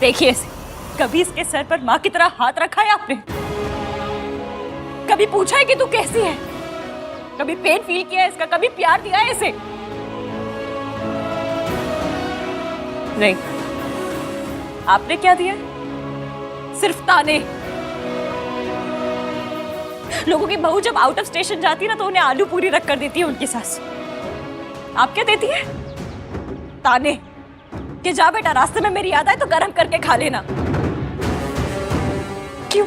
देखिए इसे, कभी इसके सर पर माँ की तरह हाथ रखा है आपने? कभी पूछा है कि तू कैसी है? कभी पेन फील किया है इसका? कभी प्यार दिया है इसे? नहीं। आपने क्या दिया? सिर्फ ताने। लोगों की बहू जब आउट ऑफ स्टेशन जाती है ना तो उन्हें आलू पूरी रख कर देती है उनकी सास। आप क्या देती है? ताने कि जा बेटा, रास्ते में मेरी याद आए तो गरम करके खा लेना। क्यों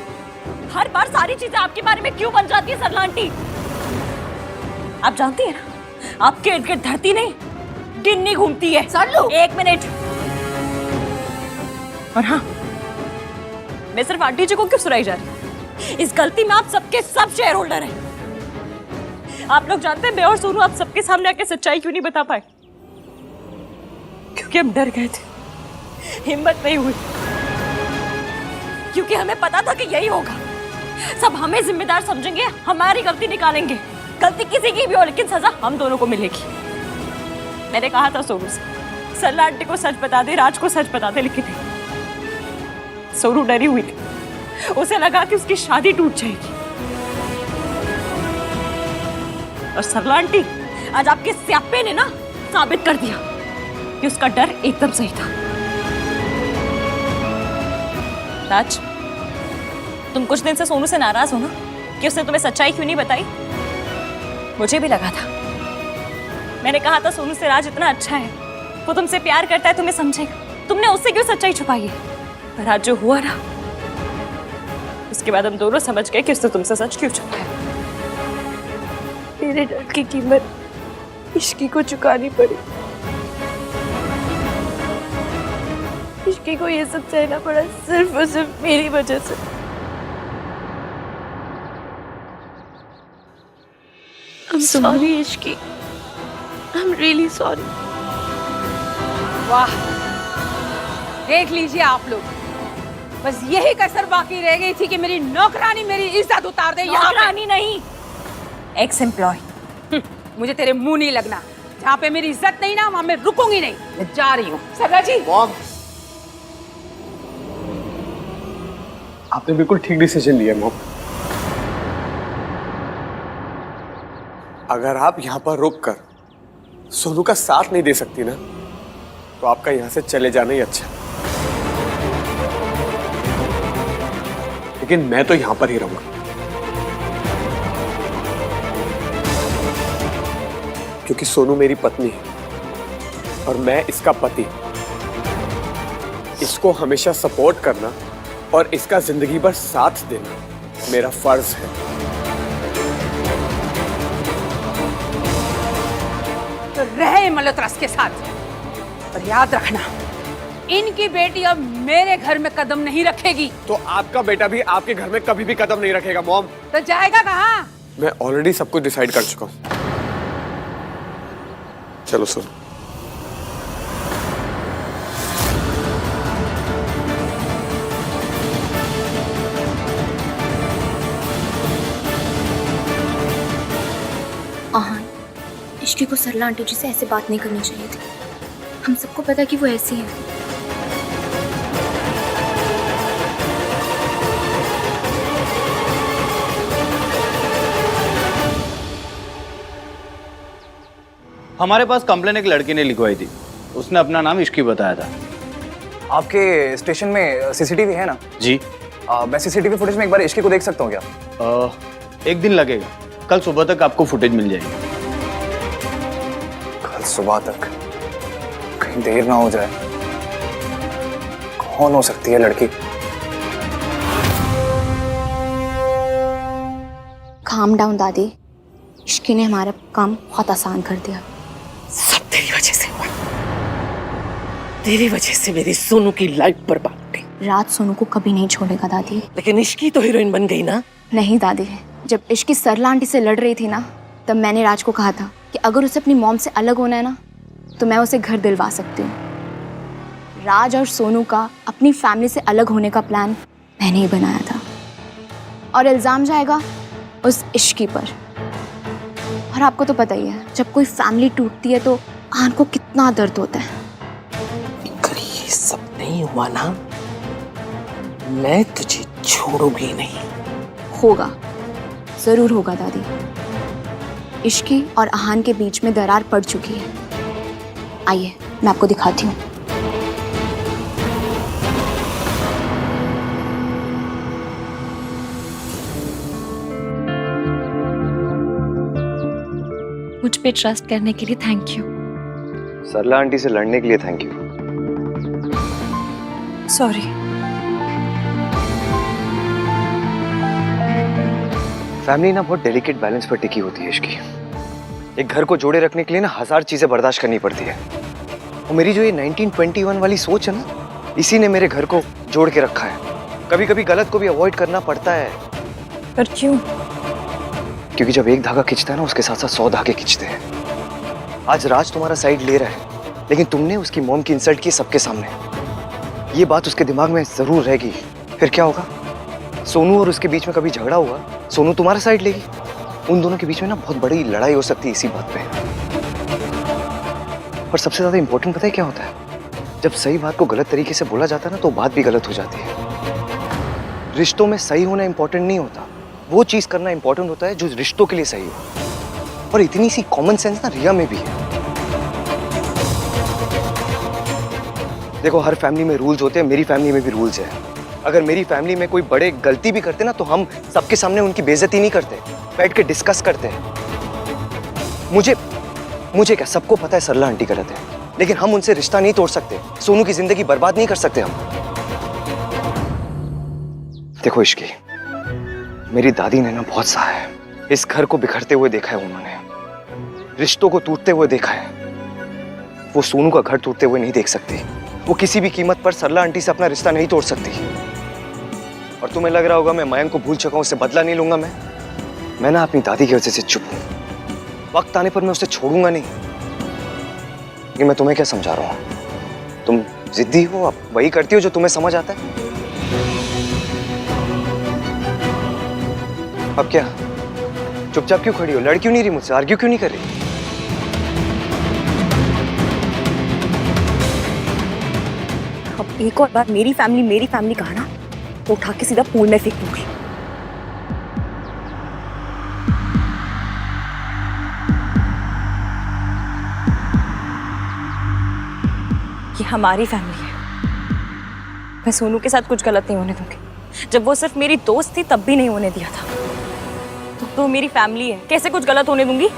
हर बार सारी चीजें आपके बारे में क्यों बन जाती है सरला आंटी? आप जानती है ना, आपके इर्द गिर्द धरती नहीं गिन्नी घूमती है। सरलू, एक मिनट। और हाँ, मैं सिर्फ आंटी जी को क्यों सुनाई जा रही? इस गलती में आप सबके सब शेयर होल्डर हैं। आप लोग जानते हैं मैं और सोनू आप सबके सामने आके सच्चाई क्यों नहीं बता पाए? क्योंकि हम डर गए थे, हिम्मत नहीं हुई। क्योंकि हमें पता था कि यही होगा, सब हमें जिम्मेदार समझेंगे, हमारी गलती निकालेंगे। गलती किसी की भी हो लेकिन सजा हम दोनों को मिलेगी। मैंने कहा था सोनू से, सरला आंटी को सच बता दे, राज को सच बता दे, लेकिन सोनू डरी हुई थी। उसे लगा कि उसकी शादी टूट जाएगी। और सरला आंटी, आज आपके स्यापे ने ना साबित कर दिया कि उसका डर एकदम सही था। राज, तुम कुछ दिन से सोनू से नाराज हो ना कि उसने तुम्हें सच्चाई क्यों नहीं बताई? मुझे भी लगा था। मैंने कहा था सोनू से, राज इतना अच्छा है, वो तुमसे प्यार करता है, तुम्हें समझेगा। तुमने उससे क्यों सच्चाई छुपाई है? पर आज जो हुआ ना, उसके बाद हम दोनों समझ गए कि उसने तुमसे सच क्यों छुपाया। मेरे डर की कीमत इश्की को चुकानी पड़ी। इश्की को ये सब सहना पड़ा सिर्फ और सिर्फ मेरी वजह से। I'm sorry Ishki, I'm really sorry। वाह, देख लीजिए आप लोग, बस यही कसर बाकी रह गई थी कि मेरी नौकरानी मेरी इज्जत उतार दे। नौकरानी नहीं, एक्स एम्प्लॉय। मुझे तेरे मुंह नहीं लगना। जहाँ पे मेरी इज्जत नहीं ना, वहाँ मैं रुकूंगी नहीं। मैं जा रही हूँ। सरला जी, मॉम, आपने बिल्कुल ठीक डिसीजन लिया मॉम। अगर आप यहाँ पर रुककर सोनू का साथ नहीं दे सकती ना, तो आपका यहाँ से चले जाना ही अच्छा। लेकिन मैं तो यहाँ पर ही रहूंगा, क्योंकि सोनू मेरी पत्नी है और मैं इसका पति। इसको हमेशा सपोर्ट करना और इसका जिंदगी भर साथ देना मेरा फर्ज है। तो रहे मल्होत्रा के साथ, पर याद रखना, इनकी बेटी अब मेरे घर में कदम नहीं रखेगी। तो आपका बेटा भी आपके घर में कभी भी कदम नहीं रखेगा मॉम। तो जाएगा कहाँ? मैं ऑलरेडी सब कुछ डिसाइड कर चुका हूँ। चलो सुन। आहान, इश्की को सरला आंटी जी से ऐसे बात नहीं करनी चाहिए थी। हम सबको पता कि वो ऐसी है। हमारे पास कंप्लेन एक लड़की ने लिखवाई थी, उसने अपना नाम इश्की बताया था। आपके स्टेशन में सीसीटीवी है ना? जी। मैं सीसीटीवी फुटेज में एक बार इश्की को देख सकता हूँ क्या? एक दिन लगेगा, कल सुबह तक आपको फुटेज मिल जाएगी। कल सुबह तक? कहीं देर ना हो जाए। कौन हो सकती है लड़की? काम डाउन दादी, इश्की ने हमारा काम बहुत आसान कर दिया। सब तेरी वजह से हुआ। तेरी वजह से मेरी सोनू की लाइफ बर्बाद हुई। राज सोनू को कभी नहीं छोड़ेगा दादी। लेकिन इश्की तो हीरोइन बन गई ना। नहीं दादी, जब इश्की सरला आंटी से लड़ रही थी ना, तब मैंने राज को कहा था कि अगर उसे अपनी मॉम से अलग होना है ना, तो मैं उसे घर दिलवा सकती हूँ। राज और सोनू का अपनी फैमिली से अलग होने का प्लान मैंने ही बनाया था। और इल्जाम जाएगा उस इश्की पर। और आपको तो पता ही है, जब कोई फैमिली टूटती है तो आन को कितना दर्द होता है। अगर ये सब नहीं हुआ ना, मैं तुझे छोड़ूंगी नहीं। होगा, जरूर होगा दादी। इश्की और आहान के बीच में दरार पड़ चुकी है। आइए मैं आपको दिखाती हूँ। मुझ पे ट्रस्ट करने के लिए थैंक यू। सरला आंटी से लड़ने के लिए थैंक यू। सॉरी। फैमिली ना बहुत डेलिकेट बैलेंस पर टिकी होती है इसकी। एक घर को जोड़े रखने के लिए ना 1000 चीजें बर्दाश्त करनी पड़ती है। और मेरी जो ये 1921 वाली सोच है ना, इसी ने मेरे घर को जोड़ के रखा है। कभी कभी गलत को भी अवॉइड करना पड़ता है। पर क्यों? क्योंकि जब एक धागा खींचता है ना, उसके साथ साथ 100 धागे खींचते हैं। आज राज तुम्हारा साइड ले रहा है, लेकिन तुमने उसकी मॉम की इंसल्ट की सबके सामने। ये बात उसके दिमाग में जरूर रहेगी। फिर क्या होगा? सोनू और उसके बीच में कभी झगड़ा हुआ, सोनू तुम्हारा साइड लेगी। उन दोनों के बीच में ना बहुत बड़ी लड़ाई हो सकती है इसी बात पे। और सबसे ज्यादा इंपॉर्टेंट पता है क्या होता है? जब सही बात को गलत तरीके से बोला जाता है ना, तो बात भी गलत हो जाती है। रिश्तों में सही होना इंपॉर्टेंट नहीं होता, वो चीज करना इंपॉर्टेंट होता है जो रिश्तों के लिए सही हो। और इतनी सी कॉमन सेंस ना रिया में भी है। देखो, हर फैमिली में रूल्स होते हैं, मेरी फैमिली में भी रूल्स है। अगर मेरी फैमिली में कोई बड़े गलती भी करते ना, तो हम सबके सामने उनकी बेइज्जती नहीं करते, बैठ के डिस्कस करते हैं। मुझे क्या, सबको पता है सरला आंटी गलत है, लेकिन हम उनसे रिश्ता नहीं तोड़ सकते। सोनू की जिंदगी बर्बाद नहीं कर सकते हम। देखो इश्की, मेरी दादी ने ना बहुत सहा है। इस घर को बिखरते हुए देखा है उन्होंने, रिश्तों को टूटते हुए देखा है। वो सोनू का घर टूटते हुए नहीं देख सकती। वो किसी भी कीमत पर सरला आंटी से अपना रिश्ता नहीं तोड़ सकती। और तुम्हें लग रहा होगा मैं मयंक को भूल चुका हूं, उससे बदला नहीं लूंगा। मैं ना अपनी दादी की वजह से चुप हूं। वक्त आने पर मैं उसे छोड़ूंगा नहीं। ये मैं तुम्हें क्या समझा रहा हूं? तुम जिद्दी हो, आप वही करती हो जो तुम्हें समझ आता है। अब क्या चुपचाप क्यों खड़ी हो? लड़ क्यों नहीं रही मुझसे? आर्ग्यू क्यों नहीं कर रही? अब एक और बार मेरी फैमिली कहा ना, तो उठा के सीधा पूल में फेंक दूंगी। ये हमारी फैमिली है। मैं सोनू के साथ कुछ गलत नहीं होने दूंगी। जब वो सिर्फ मेरी दोस्त थी तब भी नहीं होने दिया था। तो मेरी फैमिली है, कैसे कुछ गलत होने दूंगी?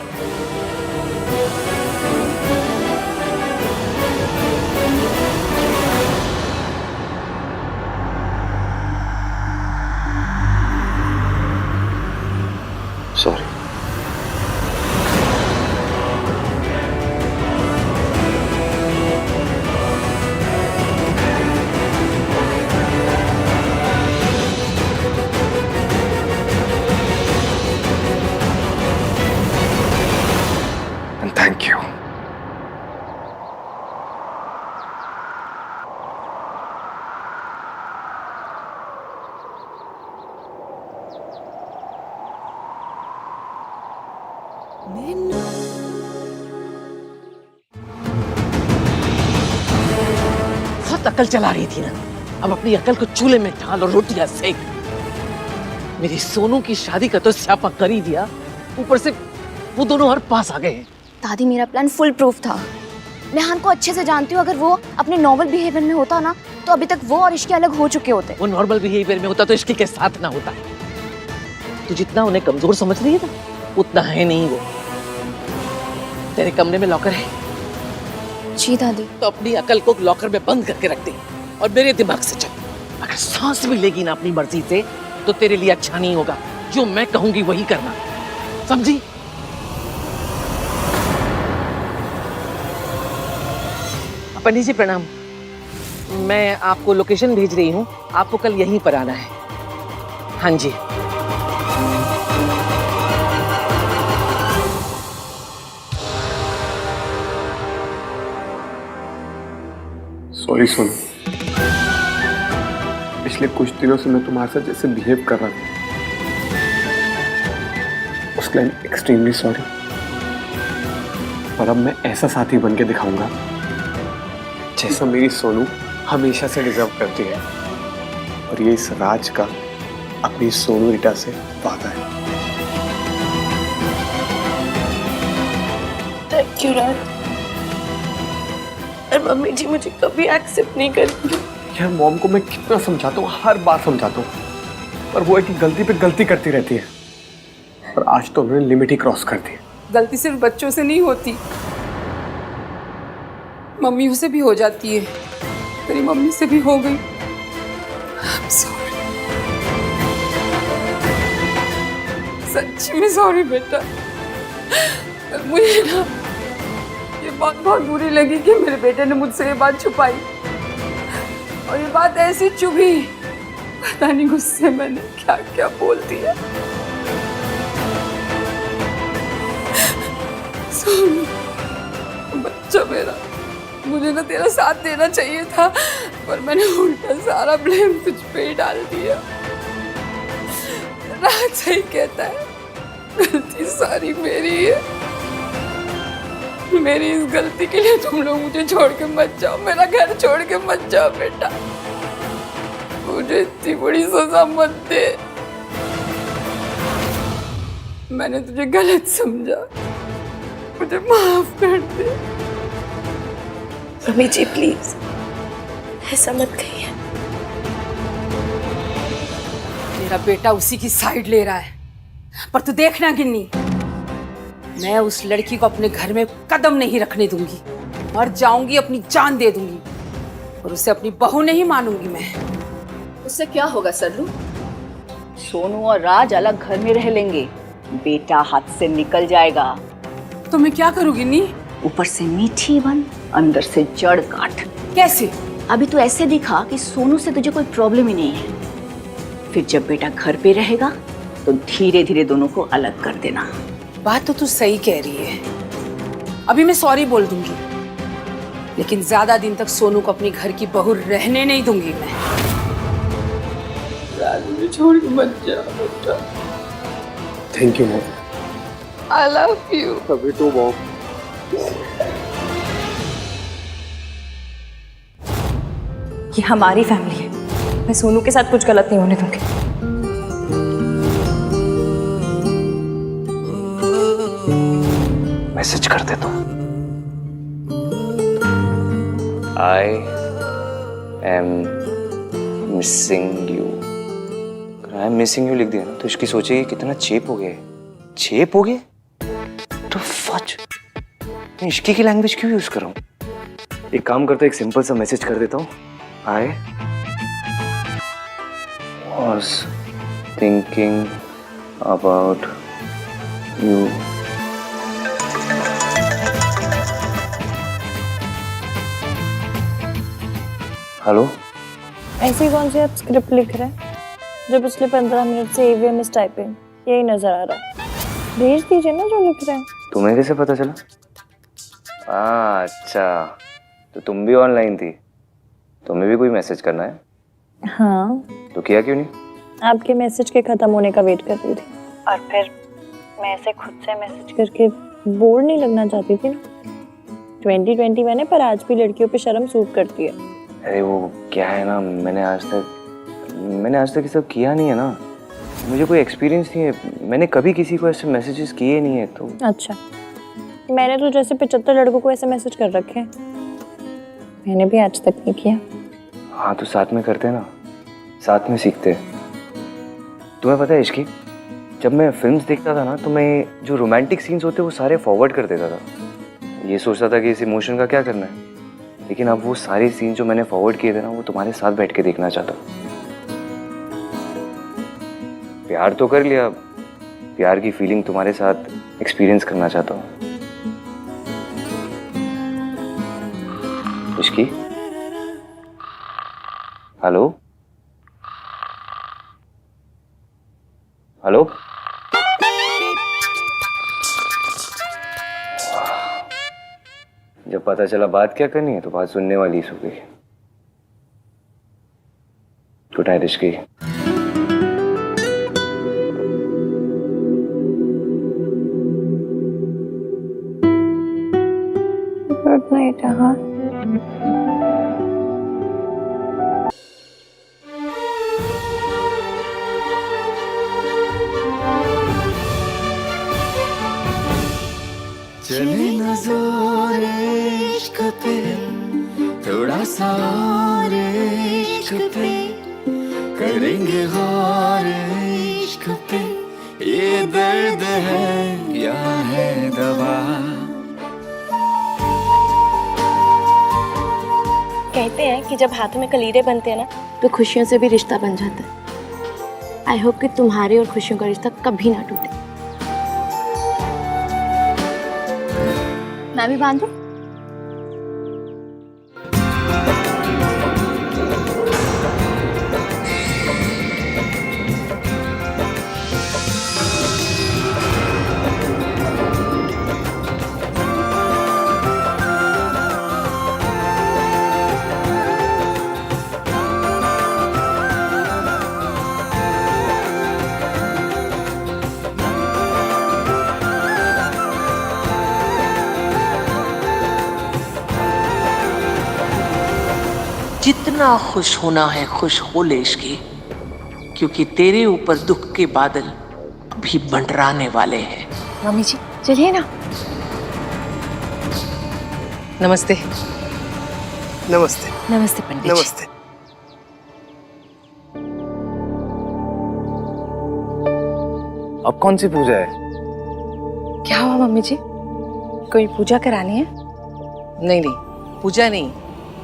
सॉरी। And thank you. बहुत अकल चला रही थी ना, अब अपनी अकल को चूल्हे में डाल और रोटियां सेक। मेरी सोनू की शादी का तो स्यापा कर ही दिया, ऊपर से वो दोनों हर पास आ गए हैं। दादी मेरा प्लान फुल प्रूफ था। मैं आहान को अच्छे से जानती हूँ। अगर वो अपने नॉर्मल बिहेवियर में होता ना, तो अभी तक वो और इश्की अलग हो चुके होते। वो नॉर्मल बिहेवियर में होता तो इश्की के साथ ना होता। तू जितना उन्हें कमजोर समझ रही है ना, उतना है नहीं वो। तेरे कमरे में लॉकर है? जी दादी। तो अपनी अकल को लॉकर में बंद करके रख दे और मेरे दिमाग से चल। अगर सांस भी लेगी ना अपनी मर्जी से, तो तेरे लिए अच्छा नहीं होगा। जो मैं कहूंगी वही करना, समझी? पंडित जी प्रणाम। मैं आपको लोकेशन भेज रही हूँ, आपको कल यहीं पर आना है। हाँ जी। सॉरी सोनू, पिछले कुछ दिनों से मैं तुम्हारे साथ जैसे बिहेव कर रहा था, उसके लिए एक्सट्रीमली सॉरी। और अब मैं ऐसा साथी बन के दिखाऊंगा जैसा मेरी सोनू हमेशा से डिजर्व करती है। और ये इस राज का अपनी सोनू रीटा से वादा है। थैंक यू राज। और मम्मी जी मुझे कभी एक्सेप्ट नहीं करेंगे। यार मॉम को मैं कितना समझाता हूँ, हर बार समझाता हूँ, पर वो एक गलती पे गलती करती रहती है। और आज तो उन्होंने लिमिट ही क्रॉस कर दी। गलती सिर्फ बच्चों से नहीं होती, मम्मियों से भी हो जाती है। तेरी मम्मी से भी हो गई। I'm sorry. सच्ची में सॉरी बेटा। मुझे ना ये बात बहुत बुरी लगी कि मेरे बेटे ने मुझसे ये बात छुपाई, और ये बात ऐसी चुभी, पता नहीं गुस्से मैंने क्या क्या बोल दिया। सोनू बच्चा मेरा, मुझे ना तेरा साथ देना चाहिए था, पर मैंने उल्टा सारा ब्लेम तुझ पे ही डाल दिया। राज सही कहता है, गलती सारी मेरी है। मेरी इस गलती के लिए तुम लोग मुझे छोड़ के मत जाओ, मेरा घर छोड़ के मत जाओ बेटा। मुझे इतनी बड़ी सजा मत दे। मैंने तुझे गलत समझा, मुझे माफ कर दे। मम्मी जी प्लीज ऐसा मत कहिए। मेरा बेटा उसी की साइड ले रहा है, पर तू देखना गिन्नी, मैं उस लड़की को अपने घर में कदम नहीं रखने दूंगी। मर जाऊंगी, अपनी जान दे दूंगी, और उसे अपनी बहू नहीं मानूंगी मैं। उससे क्या होगा सरलू? सोनू और राज अलग घर में रह लेंगे, बेटा हाथ से निकल जाएगा। तो मैं क्या करूँ गिन्नी? ऊपर से मीठी बन, अंदर से जड़ काट। कैसे? अभी तो ऐसे दिखा कि सोनू से तुझे कोई प्रॉब्लम ही नहीं है, फिर जब बेटा घर पे रहेगा तो धीरे धीरे दोनों को अलग कर देना। बात तो तू सही कह रही है, अभी मैं सॉरी बोल दूंगी, लेकिन ज्यादा दिन तक सोनू को अपनी घर की बहू रहने नहीं दूंगी मैं। मुझे छोड़ के मत जा बेटा। Thank you mom. I love you. तभी तो मॉम। ये हमारी फैमिली है, मैं सोनू के साथ कुछ गलत नहीं होने दूंगी। मैसेज कर दे तो। I am missing you. I am missing you लिख दिया ना तो इसकी सोचेगी कितना चेप हो गया। चेप हो गया तो फच, मैं इश्की की लैंग्वेज क्यों यूज कर रहा हूँ? एक काम करता, एक सिंपल सा मैसेज कर देता हूँ। I was thinking about you. Hello. ऐसी कौन सी आप स्क्रिप्ट लिख रहे हैं जो पिछले 15 मिनट से ईवीएम इज टाइपिंग, यही नजर आ रहा है। भेज दीजिए ना जो लिख रहे हैं। तुम्हें कैसे पता चला? अच्छा, तो तुम भी ऑनलाइन थी, तुम्हें भी कोई मैसेज करना है? हाँ। तो किया क्यों नहीं? आपके मैसेज के खत्म होने का वेट कर रही थी, और फिर मैं ऐसे खुद से मैसेज करके बोर नहीं लगना चाहती थी ना। 2020 मैंने, पर आज भी लड़कियों पे शर्म सूट करती है। अरे वो क्या है ना, मैंने आज तक ये सब किया नहीं है ना, मुझे कोई एक्सपीरियंस नहीं है, मैंने कभी किसी को ऐसे मैसेजेस किए नहीं है। तो अच्छा, मैंने तो जैसे 75 लड़कों को ऐसे मैसेज कर रखे हैं, मैंने भी आज तक नहीं किया। हाँ तो साथ में करते हैं ना, साथ में सीखते हैं। तुम्हें पता है इश्की, जब मैं फिल्म्स देखता था ना तो मैं जो रोमांटिक सीन्स होते वो सारे फॉरवर्ड कर देता था। ये सोचता था कि इस इमोशन का क्या करना है, लेकिन अब वो सारे सीन जो मैंने फॉरवर्ड किए थे ना वो तुम्हारे साथ बैठ के देखना चाहता हूँ। प्यार तो कर लिया, प्यार की फीलिंग तुम्हारे साथ एक्सपीरियंस करना चाहता हूँ। Ishki, hello hello. जब पता चला बात क्या करनी है तो बात सुनने वाली ही सो गई। Good night Ishki. Good night. हाँ इश्क पे, करेंगे गौर इश्क पे, ये दर्द है या है दवा। कहते हैं कि जब हाथों में कलीरे बनते हैं ना तो खुशियों से भी रिश्ता बन जाता है। आई होप कि तुम्हारे और खुशियों का रिश्ता कभी ना टूटे। मैं भी बांधूं? जितना खुश होना है खुश हो ले इश्की, क्योंकि तेरे ऊपर दुख के बादल अभी मंडराने वाले हैं। मम्मी जी चलिए ना। नमस्ते। नमस्ते। नमस्ते पंडित जी। नमस्ते। अब कौन सी पूजा है? क्या हुआ मम्मी जी, कोई पूजा करानी है? नहीं नहीं, पूजा नहीं,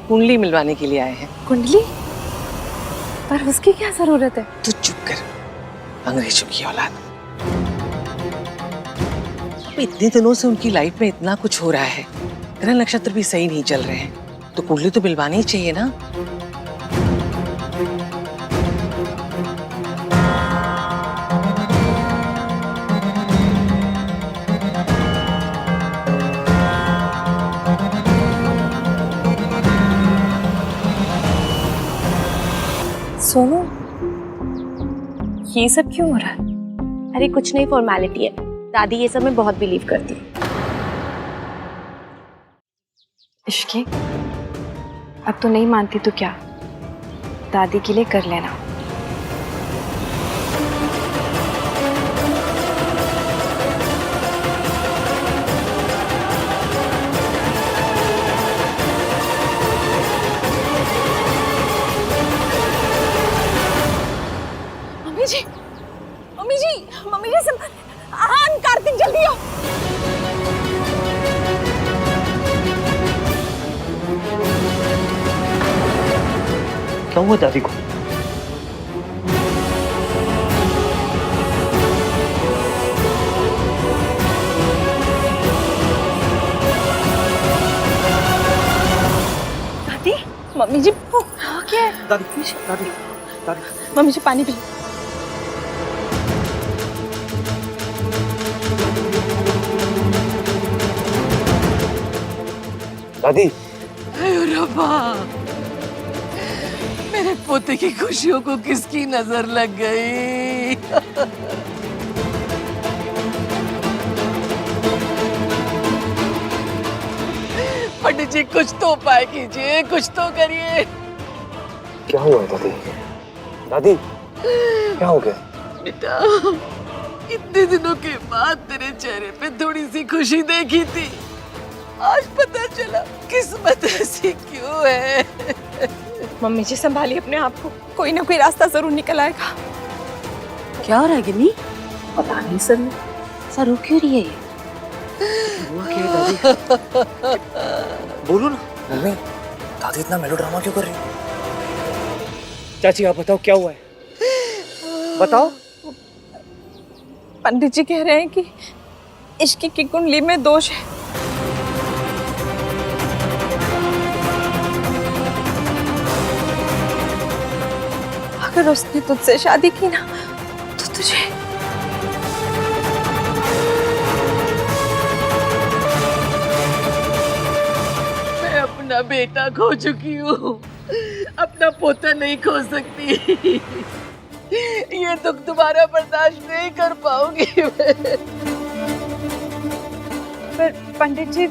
कुंडली मिलवाने के लिए आए हैं। कुंडली? पर उसकी क्या जरूरत है? तू चुप कर, अंग्रेजों की औलाद। इतने दिनों से उनकी लाइफ में इतना कुछ हो रहा है, ग्रह नक्षत्र भी सही नहीं चल रहे हैं, तो कुंडली तो मिलवानी ही चाहिए ना। सोनू, ये सब क्यों हो रहा है? अरे कुछ नहीं, फॉर्मेलिटी है। दादी ये सब में बहुत बिलीव करती है। इश्की, अब तो नहीं मानती तो क्या, दादी के लिए कर लेना। मम्मी जी हाँ कार्तिक जल्दी आओ। क्या हुआ दादी को? दादी, मम्मी जी क्या है? दादी दादी दादी मम्मी जी पानी पी। दादी, रब्बा, मेरे पोते की खुशियों को किसकी नजर लग गई? पंडित जी कुछ तो उपाय कीजिए, कुछ तो करिए। क्या हुआ दादी? दादी क्या हो गया? बेटा, इतने दिनों के बाद तेरे चेहरे पे थोड़ी सी खुशी देखी थी, आज पता चला किस्मत ऐसी क्यों है। मम्मी जी संभालिए अपने आप को, कोई ना कोई रास्ता जरूर निकल आएगा। क्या हो रहा है गिन्नी? पता नहीं सर, सर रो क्यों रही है ये? हुआ क्या है दादी? बोलो ना। मम्मी, दादी इतना मेलोड्रामा क्यों कर रही है? चाची आप बताओ क्या हुआ है, बताओ। पंडित जी कह रहे हैं कि इश्क की कुंडली में दोष है। अगर उसने तुझसे शादी की ना तो तुझे मैं अपना बेटा खो चुकी हूँ, अपना पोता नहीं खो सकती। ये दुख दोबारा बर्दाश्त नहीं कर पाऊंगी मैं। पर पंडित जी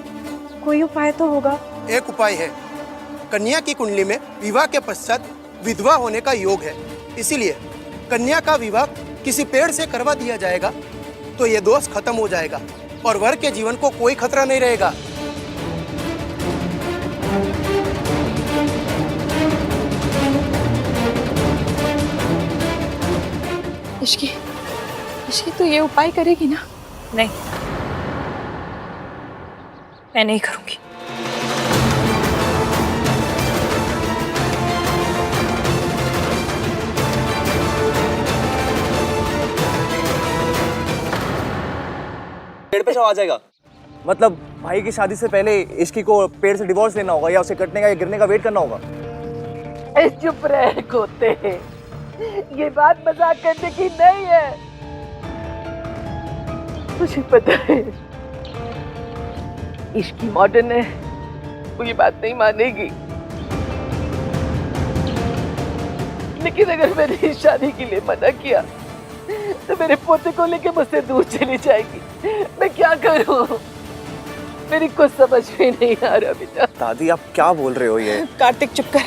कोई उपाय तो होगा। एक उपाय है, कन्या की कुंडली में विवाह के पश्चात विधवा होने का योग है, इसीलिए कन्या का विवाह किसी पेड़ से करवा दिया जाएगा तो ये दोष खत्म हो जाएगा और वर के जीवन को कोई खतरा नहीं रहेगा। इश्की तो ये उपाय करेगी ना? नहीं, मैं नहीं करूंगी। पेड़ पे छाव आ जाएगा। मतलब भाई की शादी से पहले इश्की को पेड़ से डिवोर्स लेना होगा या उसे कटने का या गिरने का वेट करना होगा। चुप रह खोते, ये बात मजाक करने की नहीं है। मुझे पता है इश्की मॉडर्न है, वो ये बात नहीं मानेगी, लेकिन अगर मैंने इस शादी के लिए मना किया तो मेरे पोते को लेके मुझसे दूर चली जाएगी। मैं क्या करूं? मेरी कुछ समझ में नहीं आ रहा बेटा। दादी आप क्या बोल रहे हो ये? कार्तिक चुप कर।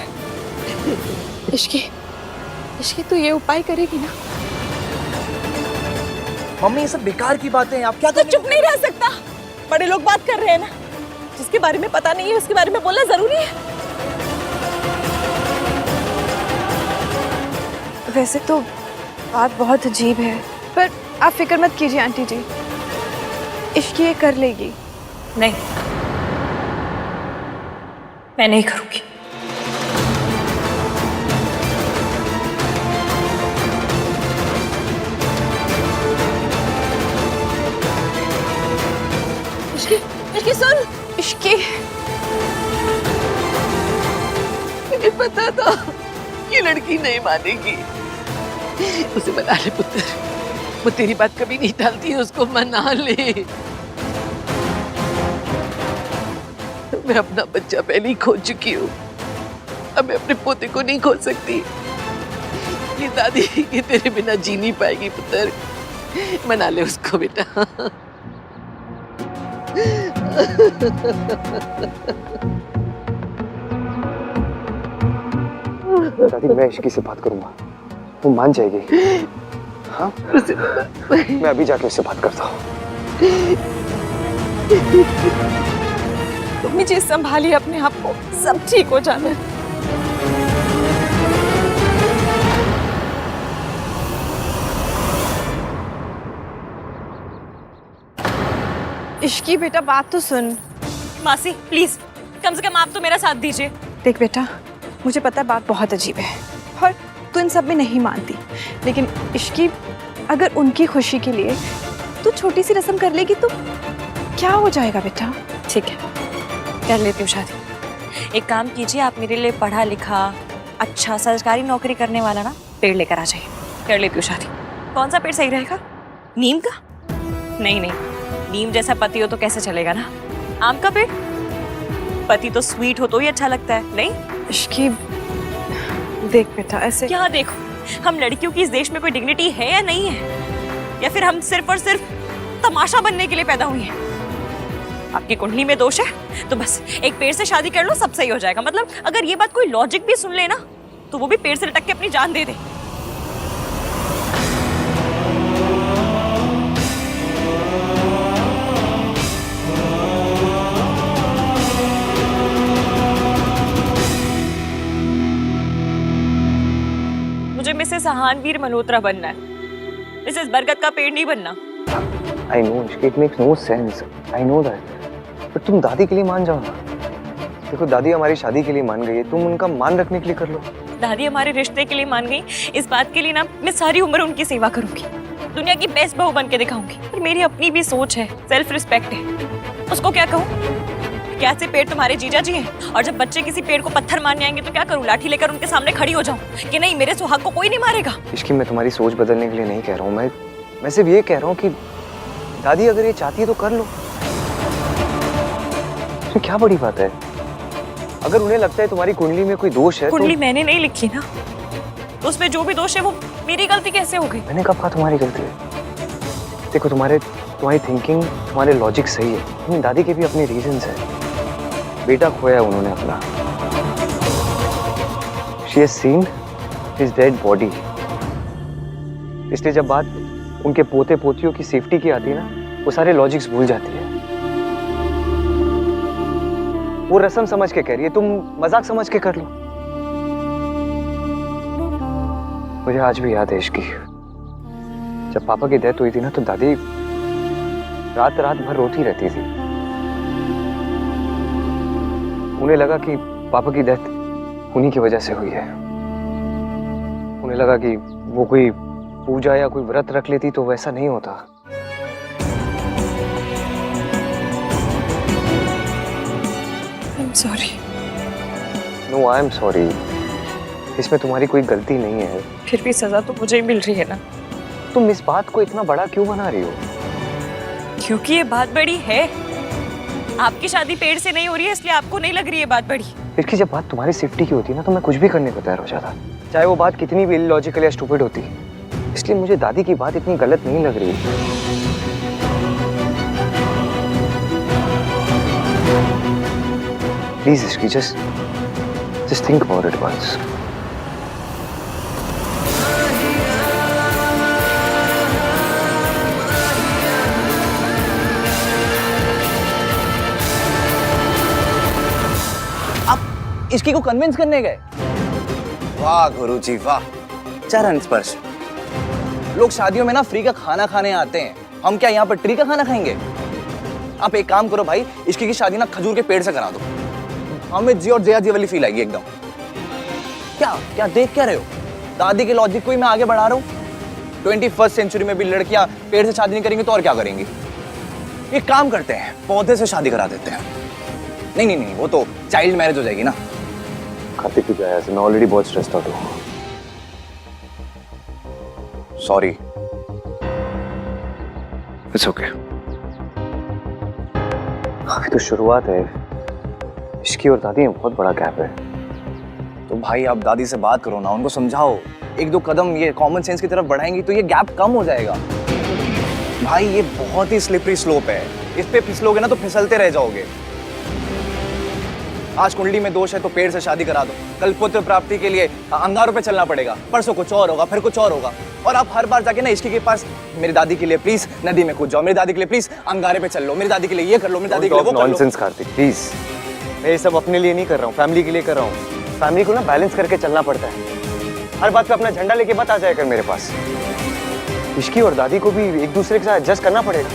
इश्की तो ये उपाय करेगी ना? मम्मी ये सब बेकार की बातें हैं, आप क्या तो चुप नहीं रह सकता। बड़े लोग बात कर रहे हैं ना, जिसके बारे में पता नहीं है उसके बारे में बोलना जरूरी है। वैसे तो बात बहुत अजीब है, पर आप फिक्र मत कीजिए आंटी जी, इश्की ये कर लेगी। नहीं, मैं नहीं करूंगी। इश्की सुन, इश्की मुझे पता था ये लड़की नहीं मानेगी। उसे मना ले पुत्र, वो तेरी बात कभी नहीं टालती है, उसको मना ले। मैं अपना बच्चा पहले ही खो चुकी हूँ, अब मैं अपने पोते को नहीं खो सकती। ये दादी ये तेरे बिना जी नहीं पाएगी पुत्र, मना ले उसको बेटा। दादी मैं इश्की से बात करूंगा, वो मान जाएगी। हाँ मैं अभी जाके उससे बात करता हूँ। तुम चीज संभालिए अपने आप को, सब ठीक हो जाना है। इश्की बेटा बात तो सुन। मासी प्लीज, कम से कम आप तो मेरा साथ दीजिए। देख बेटा, मुझे पता है बात बहुत अजीब है और तू इन सब में नहीं मानती, लेकिन इश्की अगर उनकी खुशी के लिए तू छोटी सी रस्म कर लेगी तो क्या हो जाएगा बेटा? ठीक है, कर लेती हूँ शादी। एक काम कीजिए, आप मेरे लिए पढ़ा लिखा अच्छा सरकारी नौकरी करने वाला ना पेड़ लेकर आ जाइए, कर लेती हूँ शादी। कौन सा पेड़ सही रहेगा? नीम का? नहीं नहीं, नीम जैसा पति हो तो कैसे चलेगा ना। आम का पेड़? पति तो स्वीट हो तो ही अच्छा लगता है। नहीं इश्की देख बेटा, ऐसे क्या देखो, हम लड़कियों की इस देश में कोई डिग्निटी है या नहीं है, या फिर हम सिर्फ और सिर्फ तमाशा बनने के लिए पैदा हुई हैं? आपकी कुंडली में दोष है तो बस एक पेड़ से शादी कर लो, सब सही हो जाएगा। मतलब अगर ये बात कोई लॉजिक भी सुन ले ना तो वो भी पेड़ से लटक के अपनी जान दे दे। मुझे मिसेस सहानवीर मल्होत्रा बनना है, मिसेस बरगद का पेड़ नहीं बनना। I know, it makes no sense. I know that. पर तुम दादी के लिए मान जाओ ना। देखो दादी हमारी शादी के लिए मान गई है, तुम उनका मान रखने के लिए कर लो। दादी हमारे रिश्ते के लिए मान गई, इस बात के लिए ना मैं सारी उम्र उनकी सेवा करूंगी, दुनिया की बेस्ट बहू बन के दिखाऊंगी। पर मेरी अपनी भी सोच है, सेल्फ रिस्पेक्ट है, उसको क्या कहूँ? क्या से पेड़ तुम्हारे जीजा जी हैं, और जब बच्चे किसी पेड़ को पत्थर मारने आएंगे तो क्या करूँ? लाठी लेकर उनके सामने खड़ी हो जाऊँ कि नहीं मेरे सुहाग को कोई नहीं मारेगा? इश्की मैं तुम्हारी सोच बदलने के लिए नहीं कह रहा हूँ, मैं सिर्फ ये कह रहा हूँ कि दादी अगर ये चाहती है तो कर लो, इसमें क्या बड़ी बात है? अगर उन्हें लगता है तुम्हारी कुंडली में कोई दोष है कुंडली तो... मैंने नहीं लिखी ना, तो उसमें जो भी दोष है वो मेरी गलती कैसे हो गई? मैंने कब कहा तुम्हारी गलती है? देखो तुम्हारी थिंकिंग, तुम्हारे लॉजिक सही है, लेकिन दादी के भी अपने रीजंस हैं। बेटा खोया उन्होंने अपना, she has seen his dead body, इसलिए जब बात उनके पोते पोतियों की सेफ्टी की आती है ना, वो सारे लॉजिक्स भूल जाती है। वो रस्म समझ के कह रही है, तुम मजाक समझ के कर लो। मुझे आज भी याद है इश्की, जब पापा की डेथ हुई थी ना तो दादी रात रात भर रोती रहती थी। उन्हें लगा कि पापा की डेथ उन्हीं की वजह से हुई है। उन्हें लगा कि वो कोई पूजा या कोई व्रत रख लेती तो वैसा नहीं होता। I'm sorry. No I am sorry. इसमें तुम्हारी कोई गलती नहीं है। फिर भी सजा तो मुझे ही मिल रही है ना। तुम इस बात को इतना बड़ा क्यों बना रही हो? क्योंकि ये बात बड़ी है। आपकी शादी पेड़ से नहीं हो रही है इसलिए आपको नहीं लग रही है बात बड़ी। इसकी जब बात तुम्हारी सेफ्टी की होती है ना तो मैं कुछ भी करने को तैयार हो जाता, चाहे वो बात कितनी भी इलॉजिकल या स्टूपिड होती। इसलिए मुझे दादी की बात इतनी गलत नहीं लग रही। प्लीज इसकी just think about it once. इसकी को कन्विंस करने गए। वाह गुरुजी वाह, चरण स्पर्श। लोग शादियों में ना फ्री का खाना खाने आते हैं, हम क्या यहाँ पर ट्री का खाना खाएंगे? आप एक काम करो भाई, इसकी की शादी ना खजूर के पेड़ से करा दो। हमें जी और जया जी वाली फील आएगी एकदम। क्या क्या देख क्या रहे हो? दादी के लॉजिक को ही मैं आगे बढ़ा रहा हूँ। 21st सेंचुरी में भी लड़कियां पेड़ से शादी नहीं करेंगी तो और क्या करेंगी? एक काम करते हैं, पौधे से शादी करा देते हैं। नहीं नहीं नहीं, वो तो चाइल्ड मैरिज हो जाएगी ना। कार्तिक की वजह से मैं ऑलरेडी बहुत स्ट्रेस्ड आउट हूँ। सॉरी। It's okay. अभी तो शुरुआत है। इसकी और दादी में बहुत बड़ा गैप है। तो भाई आप दादी से बात करो ना, उनको समझाओ। एक दो कदम ये कॉमन सेंस की तरफ बढ़ाएंगी तो ये गैप कम हो जाएगा। भाई ये बहुत ही स्लिपरी स्लोप है, इस पे फिसलोगे ना तो फिसलते रह जाओगे। आज कुंडली में दोष है तो पेड़ से शादी करा दो, कल पुत्र प्राप्ति के लिए अंगारों पे चलना पड़ेगा, परसों कुछ और होगा, फिर कुछ और होगा। और आप हर बार जाके ना इसकी के पास मेरी दादी के लिए प्लीज नदी में कूद जाओ, मेरी दादी के लिए प्लीज अंगारे पे चल लो, मेरी दादी के लिए ये कर लो, मेरी दादी के लिए वो कर लो। Nonsense Kartik please. मैं ये सब अपने लिए नहीं कर रहा हूँ, फैमिली के लिए कर रहा हूँ। फैमिली को ना बैलेंस करके चलना पड़ता है। हर बात पे अपना झंडा लेके मत आ जाए कर मेरे पास। इसकी और दादी को भी एक दूसरे के साथ एडजस्ट करना पड़ेगा।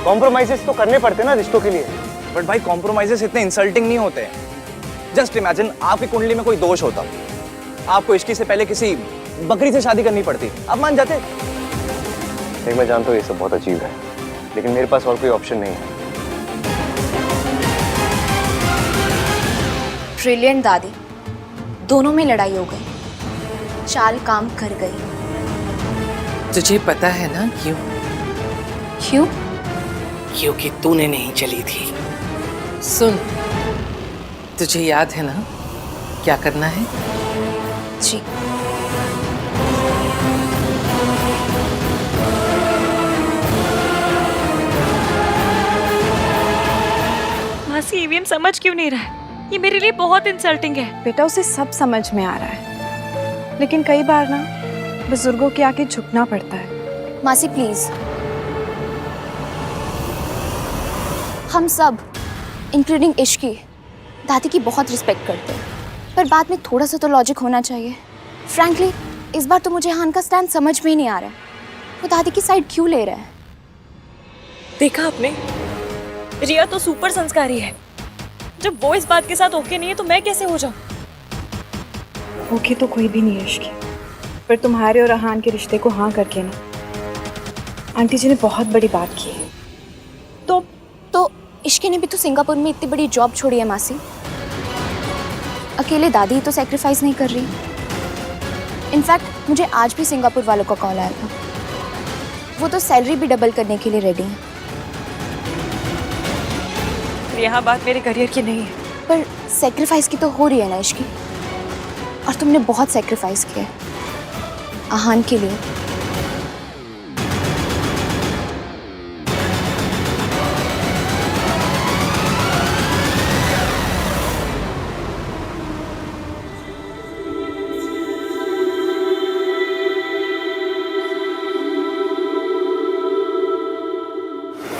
कॉम्प्रोमाइजेस तो करने पड़ते हैं ना रिश्तों के लिए। बट भाई कॉम्प्रोमाइजेस इतने इंसल्टिंग नहीं होते। जस्ट इमेजिन आपकी कुंडली में कोई दोष होता, आपको इश्की से पहले किसी बकरी से शादी करनी पड़ती, आप मान जाते? नहीं, मैं जानता हूँ ये सब बहुत अजीब है, लेकिन मेरे पास और कोई ऑप्शन नहीं है। ब्रिलियंट दादी, दोनों में लड़ाई हो गई, चाल काम कर गई। तुझे पता है ना क्यों? क्यों? क्योंकि तूने नहीं चली थी। सुन, तुझे याद है ना क्या करना है? जी। मासी ईवीएम समझ क्यों नहीं रहा है? ये मेरे लिए बहुत इंसल्टिंग है। बेटा उसे सब समझ में आ रहा है, लेकिन कई बार ना बुजुर्गों के आगे झुकना पड़ता है। मासी प्लीज, हम सब इंक्लूडिंग इश्की दादी की बहुत रिस्पेक्ट करते हैं, पर बाद में थोड़ा सा तो लॉजिक होना चाहिए। फ्रैंकली इस बार तो मुझे हान का स्टैंड समझ में ही नहीं आ रहा है। वो दादी की साइड क्यों ले रहा है? देखा आपने, रिया तो सुपर संस्कारी है। जब वो इस बात के साथ ओके नहीं है तो मैं कैसे हो जाऊं? ओके तो कोई भी नहीं है इश्की, पर तुम्हारे और अहान के रिश्ते को हाँ करके ना आंटी जी ने बहुत बड़ी बात की है। तो इश्की ने भी तो सिंगापुर में इतनी बड़ी जॉब छोड़ी है मासी। अकेले दादी ही तो सैक्रिफाइस नहीं कर रही। इनफैक्ट मुझे आज भी सिंगापुर वालों का कॉल आया था, वो तो सैलरी भी डबल करने के लिए रेडी हैं। यहाँ बात मेरे करियर की नहीं है, पर सैक्रिफाइस की तो हो रही है ना इश्की, और तुमने बहुत सैक्रिफाइस किया है अहान के लिए।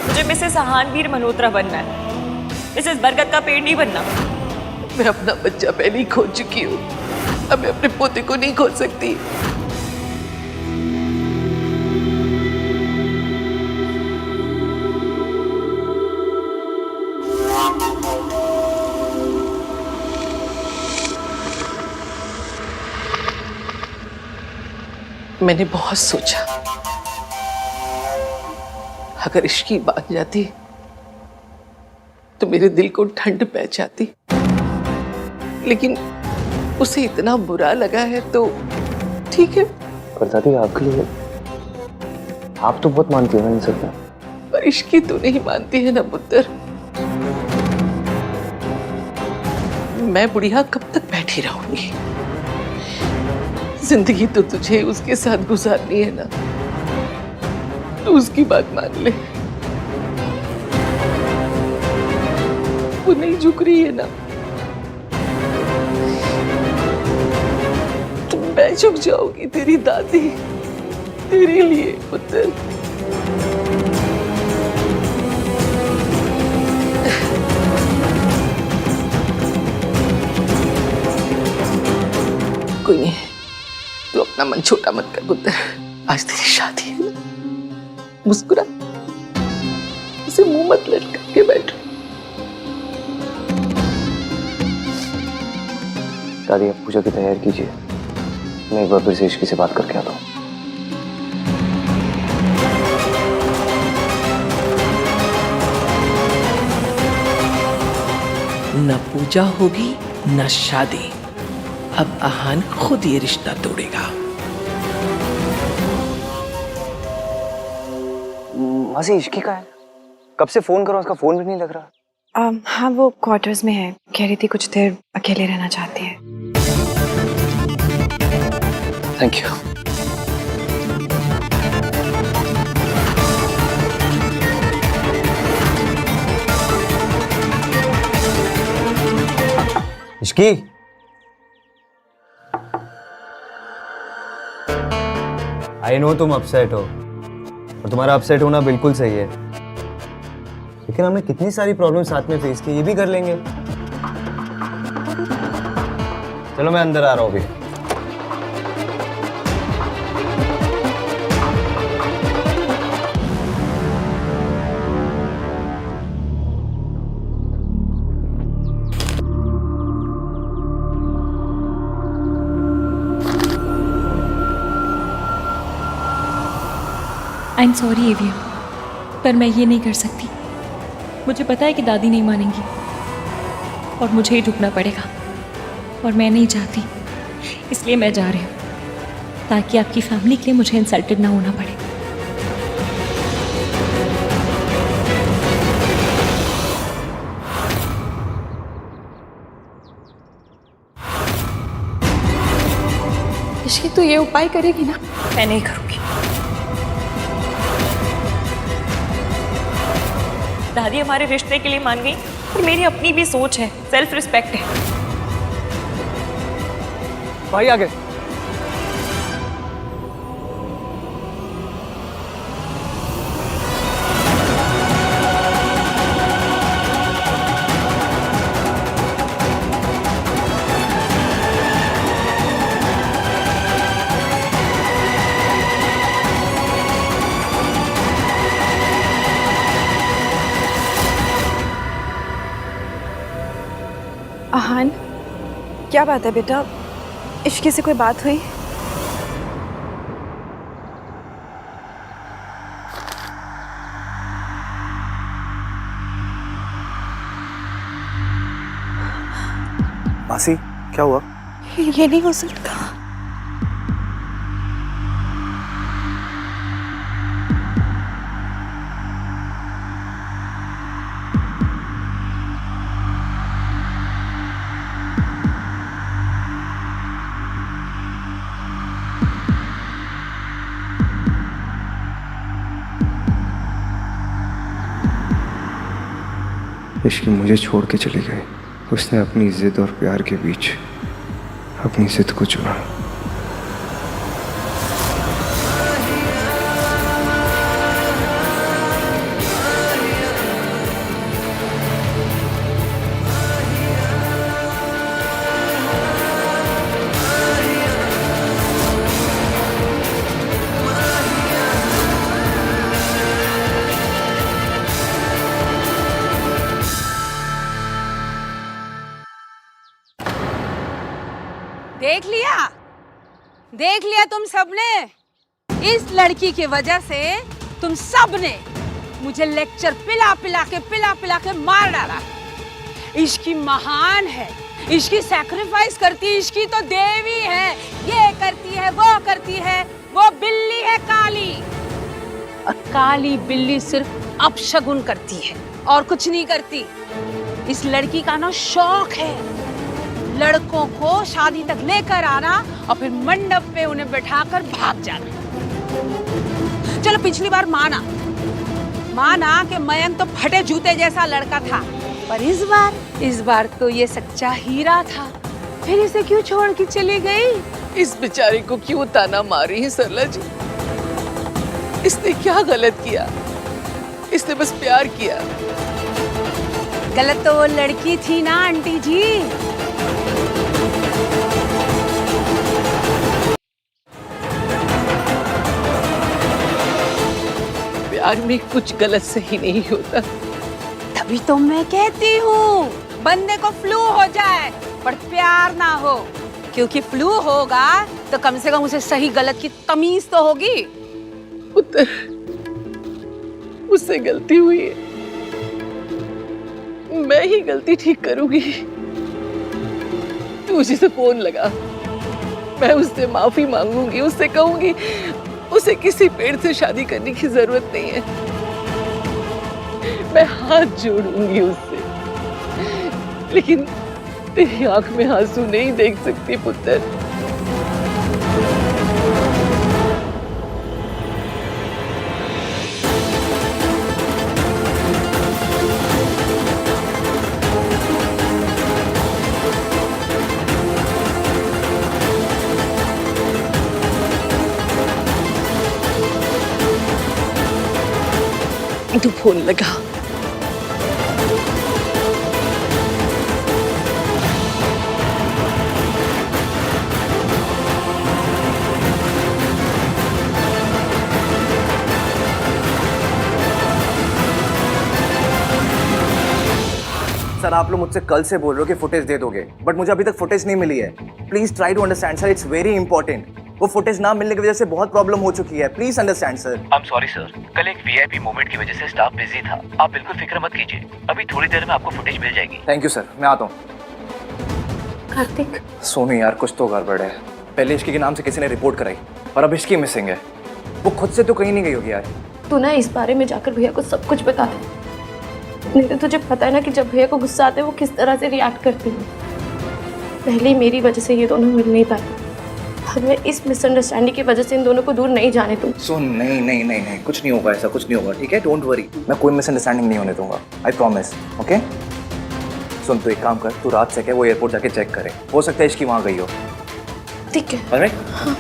मुझे मिसेस अहानवीर मल्होत्रा बनना है, मिसेस बरगद का पेड़ नहीं बनना। मैं अपना बच्चा पहले ही खो चुकी हूँ, अब मैं अपने पोते को नहीं खो सकती। मैंने बहुत सोचा, अगर इश्की बात जाती तो मेरे दिल को ठंड पै जाती, लेकिन उसे इतना बुरा लगा है तो ठीक है। पर दादी आपके लिए आप तो बहुत मानती हो ना इन सब में। पर इश्की तो नहीं मानती है ना पुत्र। मैं बुढ़िया कब तक बैठी रहूंगी? जिंदगी तो तुझे उसके साथ गुजारनी है ना, तो उसकी बात मान ले। वो नहीं झुक रही है ना, तो मैं झुक जाऊंगी तेरी दादी, तेरे लिए पुत्र। कोई नहीं, तू अपना मन छोटा मत कर पुत्र। आज तेरी शादी है ना, मुस्कुरा, उसे मुंह मत लटका के बैठो। दादी आप पूजा की तैयारी कीजिए, मैं एक बार फिर से इश्की से बात करके आता हूँ। न पूजा होगी न शादी, अब आहान खुद ये रिश्ता तोड़ेगा। मासी इश्की का है, कब से फोन करो उसका फोन भी नहीं लग रहा। हाँ, वो क्वार्टर्स में है, कह रही थी कुछ देर अकेले रहना चाहती है। Thank you. Ishki, I know तुम अपसेट हो और तुम्हारा अपसेट होना बिल्कुल सही है, लेकिन हमने कितनी सारी प्रॉब्लम साथ में फेस की, ये भी कर लेंगे। चलो मैं अंदर आ रहा हूँ अभी। आई एम सॉरी एवियम, पर मैं ये नहीं कर सकती। मुझे पता है कि दादी नहीं मानेंगी और मुझे ही झुकना पड़ेगा, और मैं नहीं चाहती, इसलिए मैं जा रही हूँ ताकि आपकी फैमिली के लिए मुझे इंसल्टेड ना होना पड़े। इश्की तो ये उपाय करेगी ना? मैं नहीं करूँगी। दादी हमारे रिश्ते के लिए मान गई, पर मेरी अपनी भी सोच है, सेल्फ रिस्पेक्ट है। भाई आ गए। आहान, क्या बात है बेटा? इश्की से कोई बात हुई? मासी क्या हुआ? ये नहीं हो सकता। इश्की मुझे छोड़ के चली गई। उसने अपनी जिद और प्यार के बीच अपनी जिद को चुना। देख लिया तुम सबने इस लड़की की वजह से तुम सब ने मुझे लेक्चर पिला पिला के मार डाला। इसकी महान है, इसकी सैक्रिफाइस करती है, इसकी तो देवी है, ये करती है, वो बिल्ली है काली। और काली बिल्ली सिर्फ अपशगुन करती है और कुछ नहीं करती। इस लड़की का ना शौक है लड़कों को शादी तक लेकर आना और फिर मंडप पे उन्हें बैठाकर भाग जाना। चलो पिछली बार माना कि मयंक तो फटे जूते जैसा लड़का था, पर इस बार तो ये सच्चा हीरा था। फिर इसे क्यों छोड़ के चली गई? इस बेचारे को क्यों ताना मारी है सरला जी? इसने क्या गलत किया? इसने बस प्यार किया। गलत तो वो लड़की थी ना आंटी जी। प्यार में कुछ गलत सही नहीं होता। तभी तो मैं कहती हूँ बंदे को फ्लू हो जाए पर प्यार ना हो, क्योंकि फ्लू होगा तो कम से कम उसे सही गलत की तमीज तो होगी। पुत्र, मुझसे गलती हुई है, मैं ही गलती ठीक करूंगी। तू उसी से फोन लगा, मैं उससे माफी मांगूंगी, उससे कहूंगी उसे किसी पेड़ से शादी करने की जरूरत नहीं है। मैं हाथ जोड़ूंगी उससे, लेकिन तेरी आंख में आंसू नहीं देख सकती पुत्र। तू फोन लगा। सर आप लोग मुझसे कल से बोल रहे हो कि फुटेज दे दोगे, बट मुझे अभी तक फुटेज नहीं मिली है। Please try to understand sir, it's very important. वो फुटेज ना मिलने की वजह से बहुत प्रॉब्लम हो चुकी है, please understand sir. I am sorry sir, कल एक वीआईपी मोमेंट की वजह से स्टाफ बिजी था। आप बिल्कुल फिक्र मत कीजिए, अभी थोड़ी देर में आपको फुटेज मिल जाएगी। थैंक यू सर, मैं आता हूँ। कार्तिक, सोनू यार कुछ तो गड़बड़ है। पहले इश्की के नाम से किसी ने रिपोर्ट कराई और अब इश्की मिसिंग है। वो खुद से तो कहीं नहीं गई होगी यार। तू ना इस बारे में जाकर भैया को सब कुछ बता दे, नहीं तो तुझे पता है ना कि जब भैया को गुस्सा आते है वो किस तरह से रिएक्ट करती है। पहले मेरी वजह से ये दोनों मिल नहीं पाए, हमें इस मिसअंडरस्टैंडिंग की वजह से इन दोनों को दूर नहीं जाने दूँ। सुन, नहीं, कुछ नहीं होगा, ऐसा कुछ नहीं होगा, ठीक है? डोंट वरी, मैं कोई मिसअंडरस्टैंडिंग नहीं होने दूंगा, आई प्रॉमिस। ओके सुन, तू एक काम कर, तू रात से क्या वो एयरपोर्ट जाके चेक करे, हो सकता है इसकी वहाँ गई हो। ठीक है। ऑलराइट? हाँ।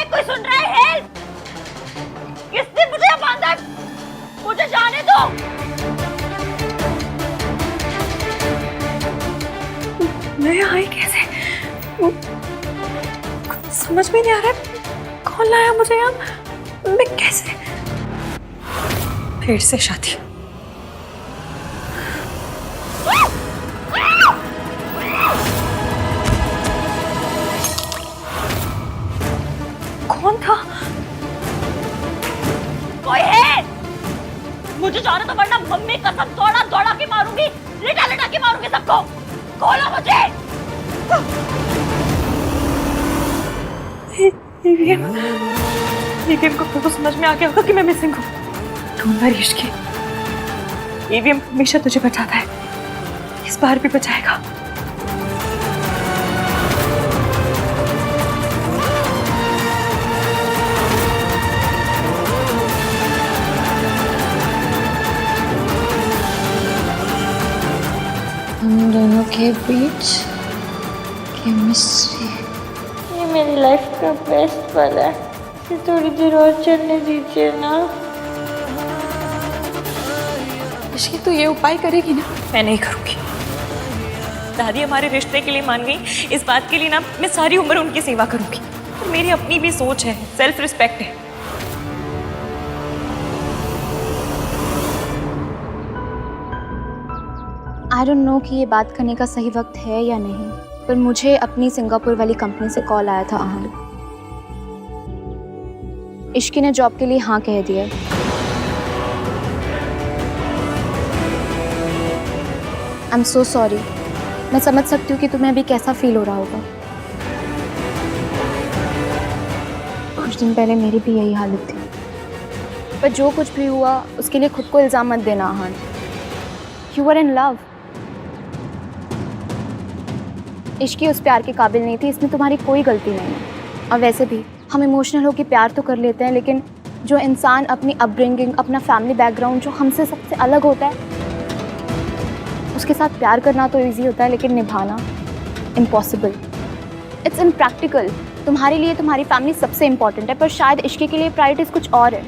कोई सुन रहा है? हेल्प! किसने मुझे बांधा? मुझे जाने दो। मैं आई कैसे? कुछ समझ में नहीं आ रहा है। कौन लाया मुझे यहाँ? मैं कैसे? फिर से शादी। कौन था? कोई है? मुझे जाने तो, वरना मम्मी कसम दौड़ा के मारूंगी, लिटा के मारूंगी सबको। खोलो मुझे। ईवीएम को तो समझ में आ गया होगा कि मैं मिसिंग हूँ। डोंट वरी इश्की, ईवीएम हमेशा तुझे बचाता है, इस बार भी बचाएगा। हम दोनों के बीच केमिस्ट्री, ये मेरी लाइफ का बेस्ट पल है। इसे थोड़ी देर और चलने दीजिए ना। इश्की तो ये उपाय करेगी ना? मैं नहीं करूंगी। दादी हमारे रिश्ते के लिए मान गई, इस बात के लिए ना मैं सारी उम्र उनकी सेवा करूंगी। और मेरी अपनी भी सोच है, सेल्फ रिस्पेक्ट है। आई डोंट नो कि ये बात करने का सही वक्त है या नहीं, पर मुझे अपनी सिंगापुर वाली कंपनी से कॉल आया था आहन। इश्की ने जॉब के लिए हाँ कह दिया। I am so sorry. मैं समझ सकती हूँ कि तुम्हें अभी कैसा फील हो रहा होगा। कुछ दिन पहले मेरी भी यही हालत थी, पर जो कुछ भी हुआ उसके लिए खुद को इल्ज़ाम मत देना आहन। You are in love. इश्की उस प्यार के काबिल नहीं थी, इसमें तुम्हारी कोई गलती नहीं है। और वैसे भी हम इमोशनल होकर प्यार तो कर लेते हैं, लेकिन जो इंसान अपनी अपब्रिंगिंग, अपना फैमिली बैकग्राउंड जो हमसे सबसे अलग होता है, उसके साथ प्यार करना तो इजी होता है, लेकिन निभाना इम्पॉसिबल। It's impractical. तुम्हारे लिए तुम्हारी फैमिली सबसे इम्पॉर्टेंट है, पर शायद इश्की के लिए प्रायोरिटीज कुछ और है।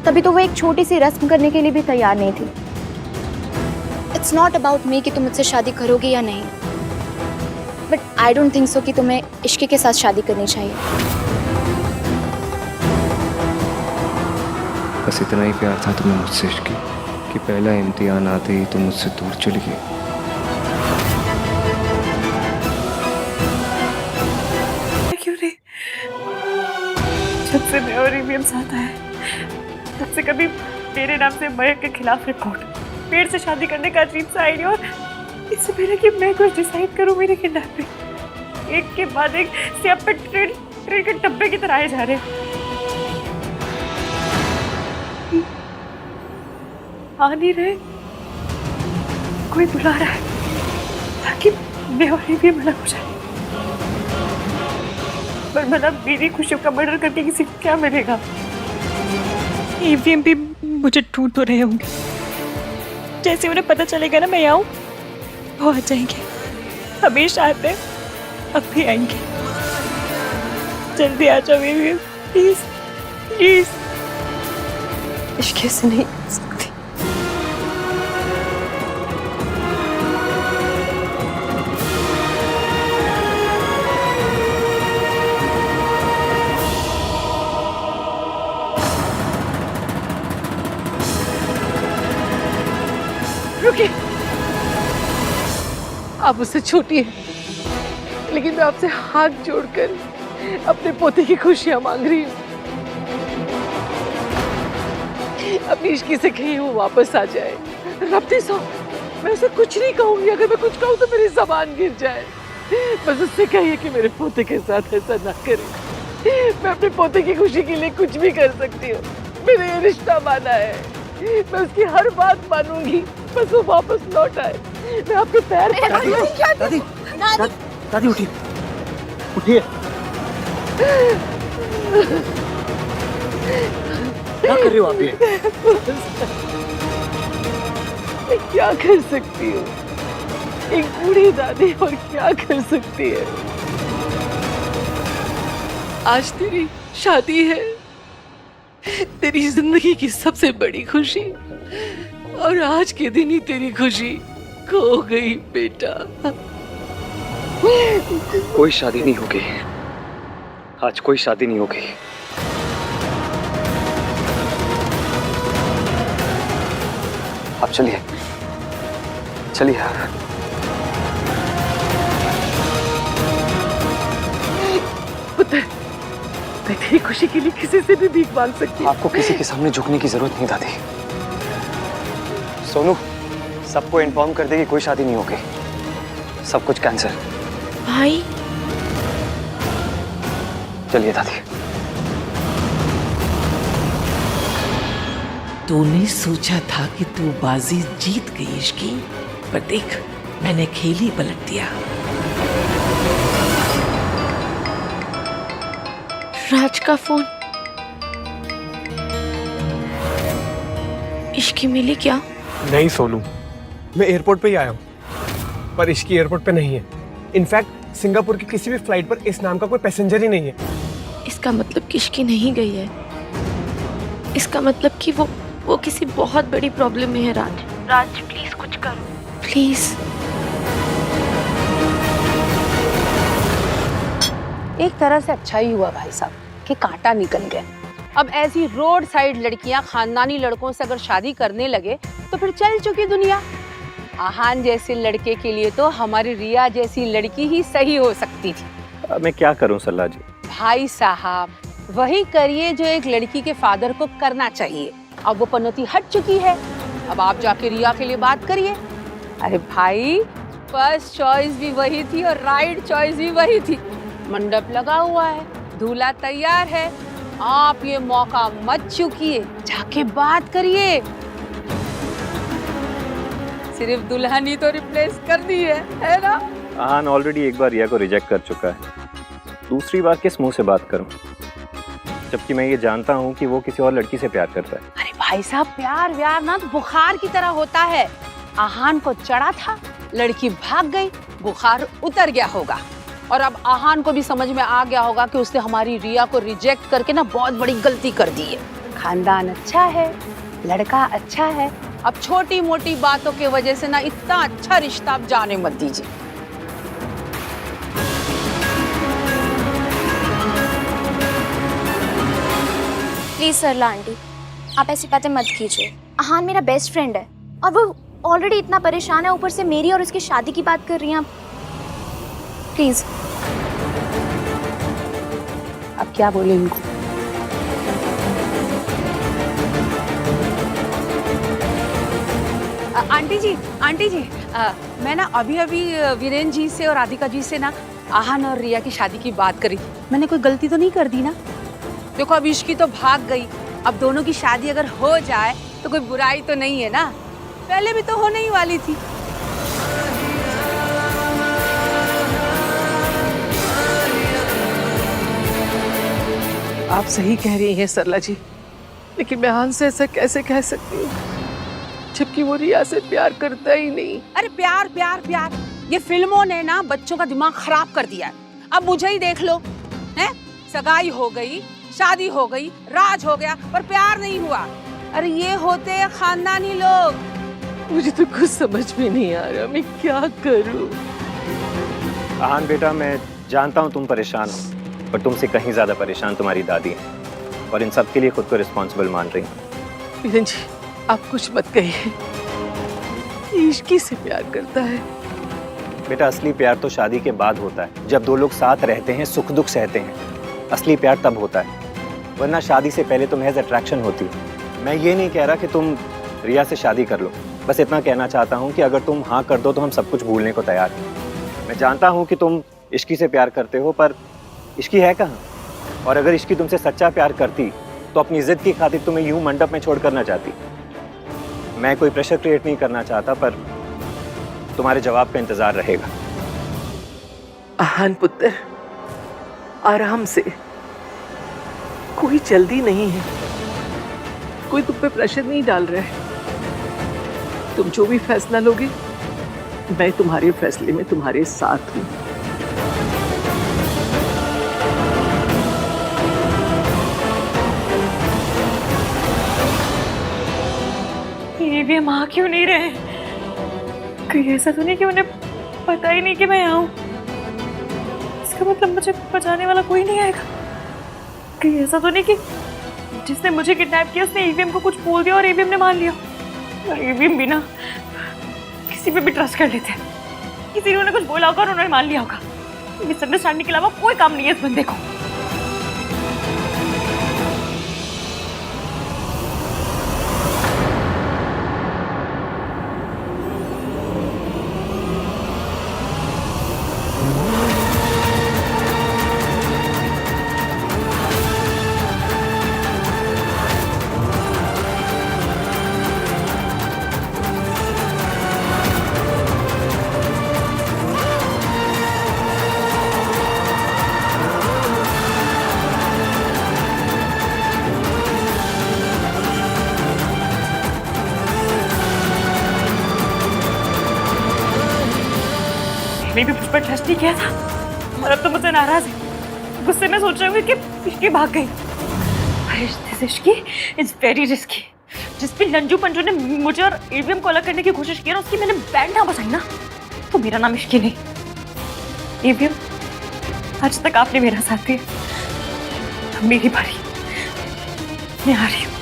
तभी तो वो एक छोटी सी रस्म करने के लिए भी तैयार नहीं थी। इट्स नॉट अबाउट मी कि तुम मुझसे शादी करोगे या नहीं, but I don't think so कि तुम्हें इश्की के साथ शादी करनी चाहिए। बस इतना ही प्यार था तुम्हें मुझसे इश्की कि पहला इम्तिहान आते ही तुम मुझसे दूर चली गई। क्यों नहीं? जब से मैं और रिमियम साथ आए, तब से कभी मेरे नाम से मयंक के खिलाफ रिपोर्ट, पेड़ से शादी करने का अजीब सा आइडिया, और इससे पहले कि मैं कुछ डिसाइड करूं, मेरे किडनैपिंग एक के बाद एक स्टेप पे ट्रेन के डब्बे की तरह आए जा रहे हैं। आ नहीं रहे, कोई बुला रहा है ताकि मैं और भी मना हो जाए। पर भला मेरी खुशियों का मर्डर करके किसी को क्या मिलेगा? ईवीएम भी मुझे ढूंढ तो रहे होंगे। जैसे उन्हें पता चलेगा ना मैं आऊं, वो आ जाएंगे। हमेशा आते हैं, अब भी आएंगे। जल्दी आ जाओ ईवीएम, प्लीज प्लीज। इश्क से नहीं कर सकती। रुकिए, आप उससे छोटी हैं, लेकिन मैं आपसे हाथ जोड़कर अपने पोते की खुशियां मांग रही हूँ। अपनी इश्की से कहीं वो वापस आ जाए। रब्ती सो, मैं उसे कुछ नहीं कहूंगी। अगर मैं कुछ कहूँ तो मेरी जबान गिर जाए। बस उससे कहिए कि मेरे पोते के साथ ऐसा ना करे। मैं अपने पोते की खुशी के लिए कुछ भी कर सकती हूँ। मैंने ये रिश्ता माना है, मैं उसकी हर बात मानूंगी, बस वो वापस लौट आए। मैं आपके पैर दादी दादी उठिए, उठिए। क्या कर रही हो आप ये? मैं क्या कर सकती हूँ? एक बूढ़ी दादी और क्या कर सकती है? आज तेरी शादी है, तेरी जिंदगी की सबसे बड़ी खुशी, और आज के दिन ही तेरी खुशी खो गई बेटा। कोई शादी नहीं होगी आज, कोई शादी नहीं होगी। आप चलिए चलिए। पुत्र, मैं तेरी खुशी के लिए किसी से भी भीख मांग सकती हूँ। आपको किसी के सामने झुकने की जरूरत नहीं दादी। सोनू सबको इन्फॉर्म कर दे कि कोई शादी नहीं होगी, सब कुछ कैंसिल। भाई चलिए दादी। तूने सोचा था कि तू बाजी जीत गई इश्की, पर देख मैंने खेल ही पलट दिया। राज का फोन। इश्की मिली क्या? नहीं सोनू, मैं एयरपोर्ट पे ही आया हूँ, पर इश्की एयरपोर्ट पे नहीं है। इनफैक्ट सिंगापुर की किसी भी फ्लाइट पर इस नाम का कोई पैसेंजर ही नहीं है। इसका मतलब कि इश्की नहीं गई है। इसका मतलब कि वो वो किसी बहुत बड़ी प्रॉब्लम में है राज। राज प्लीज कुछ करो, प्लीज। एक तरह से अच्छा ही हुआ भाई साहब कि कांटा निकल गया। अब ऐसी रोड साइड लड़कियां खानदानी लड़कों से अगर शादी करने लगे तो फिर चल चुकी दुनिया। आहान जैसे लड़के के लिए तो हमारी रिया जैसी लड़की ही सही हो सकती थी। मैं क्या करूं सल्ला जी? भाई साहब वही करिए जो एक लड़की के फादर को करना चाहिए। अब वो पनौती हट चुकी है, अब आप जाके रिया के लिए बात करिए। अरे भाई फर्स्ट चॉइस भी वही थी और राइट चॉइस भी वही थी। मंडप लगा हुआ है, दूल्हा तैयार है, आप ये मौका मत चूकिए, जाके बात करिए। सिर्फ दुल्हन ही तो रिप्लेस कर दी है ना? आहान ऑलरेडी एक बार रिया को रिजेक्ट कर चुका है, दूसरी बार किस मुंह से बात करूं? जबकि मैं ये जानता हूं कि वो किसी और लड़की से प्यार करता है। अरे भाई साहब प्यार व्यार ना तो बुखार की तरह होता है। आहान को चढ़ा था, लड़की भाग गई, बुखार उतर गया होगा और अब आहान को भी समझ में आ गया होगा कि उसने हमारी रिया को रिजेक्ट करके ना बहुत बड़ी गलती कर दी है। खानदान अच्छा है, लड़का अच्छा है, अब छोटी मोटी बातों की वजह से ना इतना अच्छा रिश्ता आप जाने मत दीजिए। प्लीज सरला आंटी, आप ऐसी बातें मत कीजिए। आहान मेरा बेस्ट फ्रेंड है और वो ऑलरेडी इतना परेशान है, ऊपर से मेरी और उसकी शादी की बात कर रही हैं आप। प्लीज। अब क्या बोले इनको? आंटी जी मैं ना अभी वीरेन जी से और राधिका जी से ना आहान और रिया की शादी की बात करी। मैंने कोई गलती तो नहीं कर दी ना? देखो अब इश्की तो भाग गई, अब दोनों की शादी अगर हो जाए तो कोई बुराई तो नहीं है ना? पहले भी तो होने ही वाली थी। आप सही कह रही हैं सरला जी, लेकिन मैं आहान से ऐसा कैसे कह सकती हूँ जबकि वो रिया से प्यार करता ही नहीं। अरे प्यार प्यार प्यार, ये फिल्मों ने ना बच्चों का दिमाग खराब कर दिया है। अब मुझे ही देख लो, हैं? सगाई हो गई, शादी हो गई, राज हो गया, पर प्यार नहीं हुआ। अरे ये होते हैं खानदानी लोग। मुझे तो कुछ समझ में नहीं आ रहा, मैं क्या करूं? आहान बेटा, मैं जानता हूँ तुम परेशान हो, पर तुमसे कहीं ज्यादा परेशान तुम्हारी दादी है और इन सब के लिए खुद को रिस्पॉन्सिबल मान रही हूँ। वीरेन जी आप कुछ मत कहिए, इश्की से प्यार करता है। बेटा असली प्यार तो शादी के बाद होता है, जब दो लोग साथ रहते हैं, सुख दुख सहते हैं। असली प्यार तब होता है, वरना शादी से पहले तो महज अट्रैक्शन होती है। मैं ये नहीं कह रहा कि तुम रिया से शादी कर लो, बस इतना कहना चाहता हूँ कि अगर तुम हाँ कर दो तो हम सब कुछ भूलने को तैयार हैं। मैं जानता हूँ कि तुम इश्की से प्यार करते हो, पर इश्की है कहाँ? और अगर इश्की तुमसे सच्चा प्यार करती तो अपनी जिद की खातिर तुम्हें यूं मंडप में छोड़ कर ना जाती। मैं कोई प्रेशर क्रिएट नहीं करना चाहता, पर तुम्हारे जवाब का इंतजार रहेगा। आहान पुत्र, आराम से, कोई जल्दी नहीं है, कोई तुम पे प्रेशर नहीं डाल रहा है। तुम जो भी फैसला लोगे मैं तुम्हारे फैसले में तुम्हारे साथ हूँ। ये भी हम आ क्यों नहीं रहे? कहीं ऐसा तो नहीं कि उन्हें पता ही नहीं कि मैं यहाँ हूँ? इसका मतलब मुझे बचाने वाला कोई नहीं आएगा? कहीं ऐसा तो नहीं कि जिसने मुझे किडनैप किया उसने ईवीएम को कुछ बोल दिया और ईवीएम ने मान लिया? और ईवीएम भी ना किसी पे भी ट्रस्ट कर लेते हैं, किसी ने उन्हें कुछ बोला होगा और उन्होंने मान लिया होगा। मिसअंडरस्टैंडिंग के अलावा कोई काम नहीं है इस बंदे को। मैं भी मुझ पर ट्रस्ट नहीं किया था और अब तो मुझसे नाराज है। गुस्से में सोच रही हूँ कि इश्की भाग गई। Ishki is very risky. जिस भी नंजू पंजू ने मुझे और ईवीएम को अलग करने की कोशिश की ना, उसकी मैंने बैंड ना बजाई ना, तो मेरा नाम इश्की नहीं। ईवीएम, आज तक आपने मेरा साथ दिया, मेरी बारी, मैं आ रही हूँ।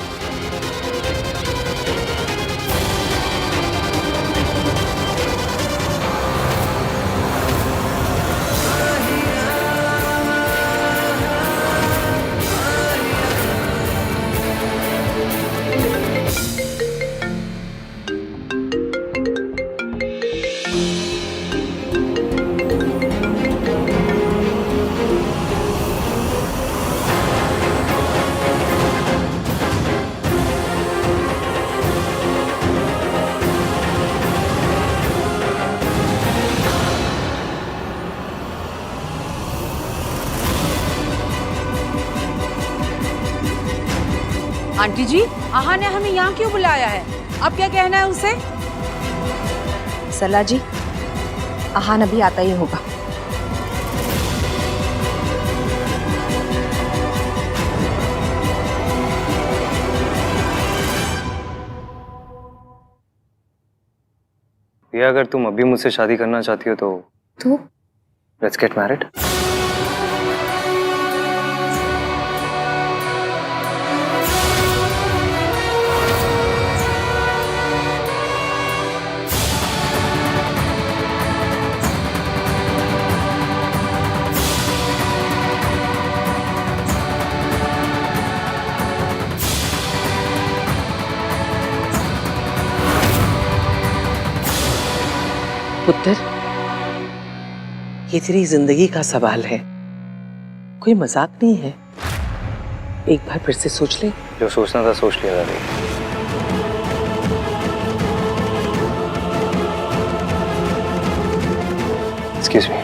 आंटी जी, आहा ने हमें यहाँ क्यों बुलाया है? अब क्या कहना है उसे? सरला जी, आहान अभी आता ही होगा। या अगर तुम अभी मुझसे शादी करना चाहती हो तो लेट्स गेट मैरिड। पुत्र, ये तेरी जिंदगी का सवाल है, कोई मजाक नहीं है। एक बार फिर से सोच ले। जो सोचना था सोच लिया दादी। Excuse me.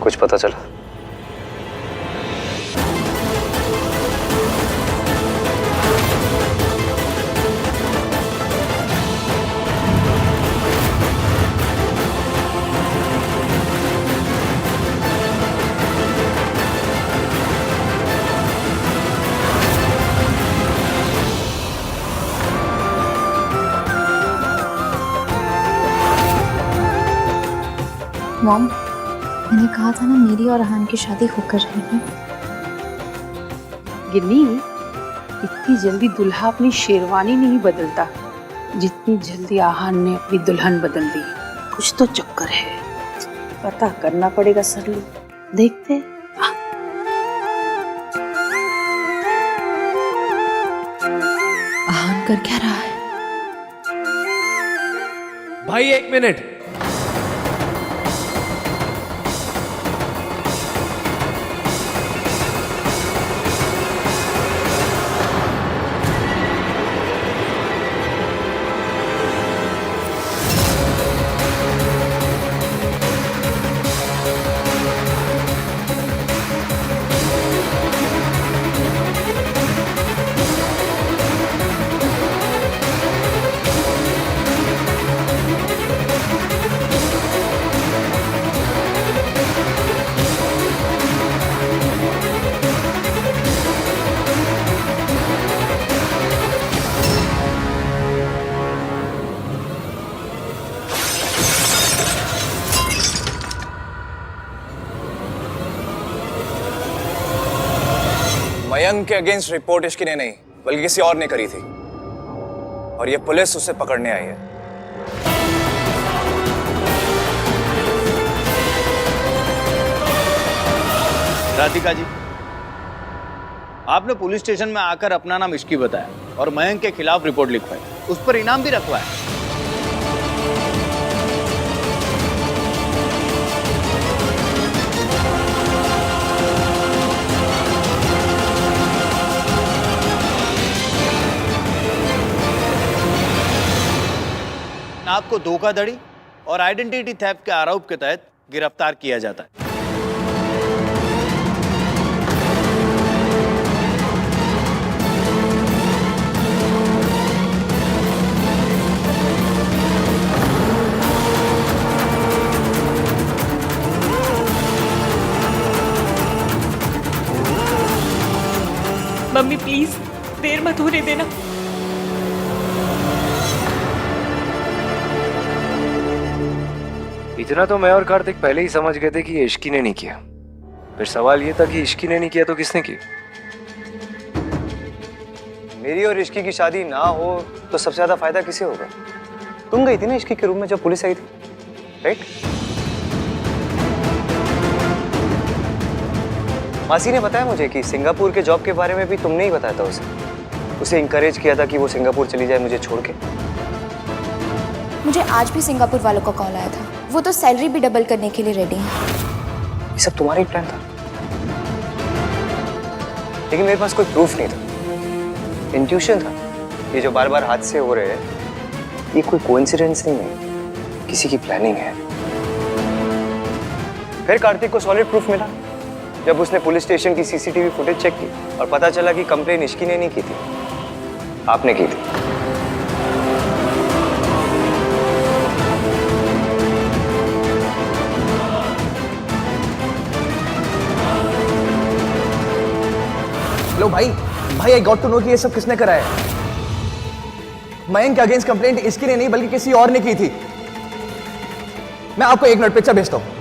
कुछ पता चला? मॉम, मैंने कहा था ना मेरी और आहान की शादी होकर रहेगी। गिन्नी, इतनी जल्दी दुल्हा अपनी शेरवानी नहीं बदलता जितनी जल्दी आहान ने अपनी दुल्हन बदल दी। कुछ तो चक्कर है, पता करना पड़ेगा सरलू। देखते हैं। आहान कर क्या रहा है? भाई 1 मिनट। मयंक के अगेंस्ट रिपोर्ट इश्की ने नहीं बल्कि किसी और ने करी थी, और ये पुलिस उसे पकड़ने आई है। राधिका जी, आपने पुलिस स्टेशन में आकर अपना नाम इश्की बताया और मयंक के खिलाफ रिपोर्ट लिखवाई, उस पर इनाम भी रखवाया। आपको धोखाधड़ी और आइडेंटिटी थेफ्ट के आरोप के तहत गिरफ्तार किया जाता है। मम्मी प्लीज देर मत होने देना। इतना तो मैं और कार्तिक पहले ही समझ गए थे कि ये इश्की ने नहीं किया। फिर सवाल ये था कि इश्की ने नहीं किया तो किसने की? मेरी और इश्की की शादी ना हो तो सबसे ज्यादा फायदा किसे होगा? तुम गई थी ना इश्की के रूम में जब पुलिस आई थी, राइट? मासी ने बताया मुझे कि सिंगापुर के जॉब के बारे में भी तुमने ही बताया था उसे इंकरेज किया था कि वो सिंगापुर चली जाए मुझे छोड़ के। मुझे आज भी सिंगापुर वालों का कॉल आया था, वो तो सैलरी भी डबल करने के लिए रेडी हैं। ये सब तुम्हारा ही प्लान था, लेकिन मेरे पास कोई प्रूफ नहीं था, इंट्यूशन था। ये जो बार बार हादसे हो रहे हैं ये कोई कोइंसिडेंस नहीं है, किसी की प्लानिंग है। फिर कार्तिक को सॉलिड प्रूफ मिला जब उसने पुलिस स्टेशन की सीसीटीवी फुटेज चेक की और पता चला कि कंप्लेन इश्की ने नहीं की थी, आपने की थी। लो भाई आई गॉट टू नो कि ये सब किसने कराया है। मयंक के अगेंस्ट कंप्लेंट इसकी ने नहीं बल्कि किसी और ने की थी। मैं आपको 1 मिनट पिक्चर भेजता हूं।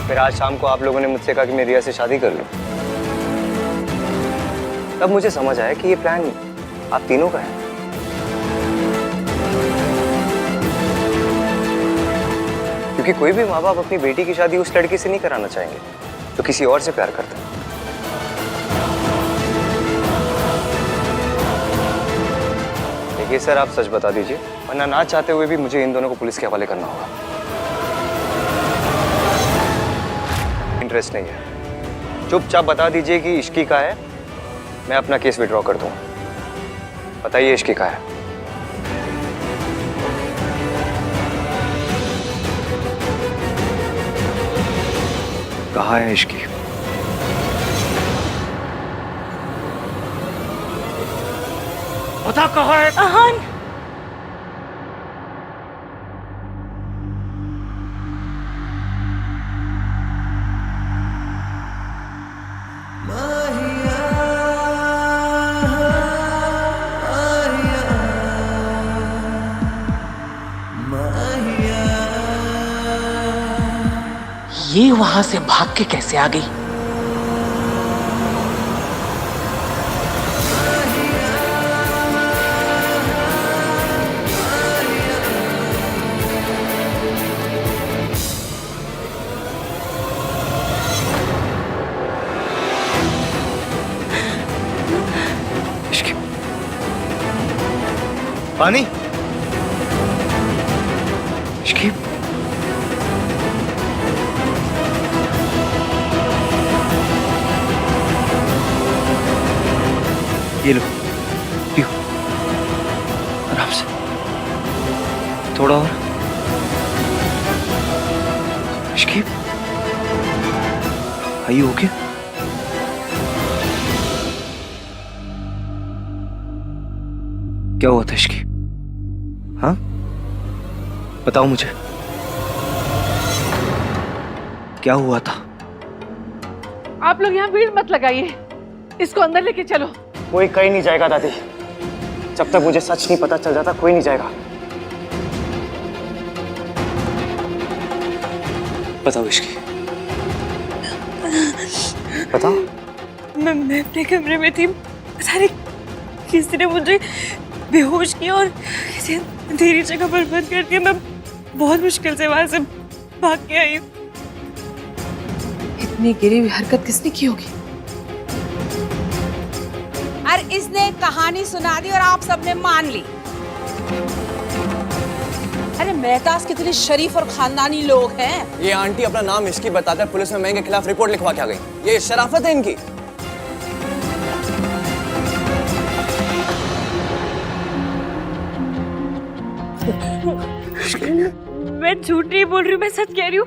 फिर आज शाम को आप लोगों ने मुझसे कहा कि मैं रिया से शादी कर लूं। तब मुझे समझ आया कि ये प्लान आप तीनों का है। क्योंकि कोई भी माँ बाप अपनी बेटी की शादी उस लड़के से नहीं कराना चाहेंगे जो किसी और से प्यार करता है। देखिए सर, आप सच बता दीजिए, वरना ना चाहते हुए भी मुझे इन दोनों को पुलिस के हवाले करना होगा। इंटरेस्ट नहीं है, चुपचाप बता दीजिए कि इश्की का है, मैं अपना केस विड्रॉ कर दूं। बताइए इश्की का है। कहाँ है इश्की? पता कहाँ है? आहान ये वहां से भाग के कैसे आ गई? पानी? इश्की? ये लो, पियो आराम से, थोड़ा और। इश्की, आइए ओके? क्या हुआ था इश्की? हाँ, बताओ मुझे, क्या हुआ था? आप लोग यहाँ भीड़ मत लगाइए, इसको अंदर लेके चलो। कोई कहीं नहीं जाएगा दादी, जब तक मुझे सच नहीं पता चल जाता कोई नहीं जाएगा। बताओ इश्की, बताओ। मैं अपने कमरे में थी, पता नहीं किसी ने मुझे बेहोश किया और किसी अंधेरी जगह पर बंद कर दिया। मैं बहुत मुश्किल से वहां से भाग के आई हूँ। इतनी गिरी हुई हरकत किसने की होगी? और इसने कहानी सुना दी और आप सबने मान ली। अरे मेहताज कितने शरीफ और खानदानी लोग हैं। ये आंटी अपना नाम इसकी बताकर पुलिस में मयंक के खिलाफ रिपोर्ट लिखवा के आ गई। ये शराफत है इनकी। मैं झूठ नहीं बोल रही हूँ, मैं सच कह रही हूँ।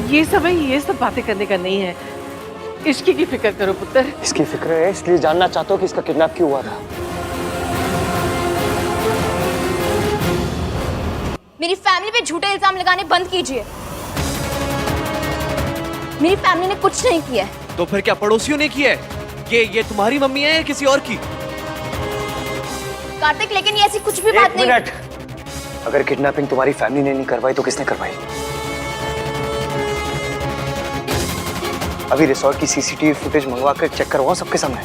ये सब बातें करने का नहीं है। इश्की की फिक्र करो पुत्र। इसकी फिक्र है इसलिए जानना चाहता हूँ कि इसका किडनैप क्यों हुआ था। मेरी फैमिली पे झूठे इल्जाम लगाने बंद कीजिए। मेरी फैमिली ने कुछ नहीं किया है। तो फिर क्या पड़ोसियों ने किया है? ये तुम्हारी मम्मी है या किसी और की? कार्तिक, लेकिन ये ऐसी कुछ भी बात नहीं। मिनट, अगर किडनैपिंग तुम्हारी फैमिली ने नहीं करवाई तो किसने करवाई? अभी रिसोर्ट की सीसीटीवी फुटेज मंगवा कर चेक करवाओ सबके सामने।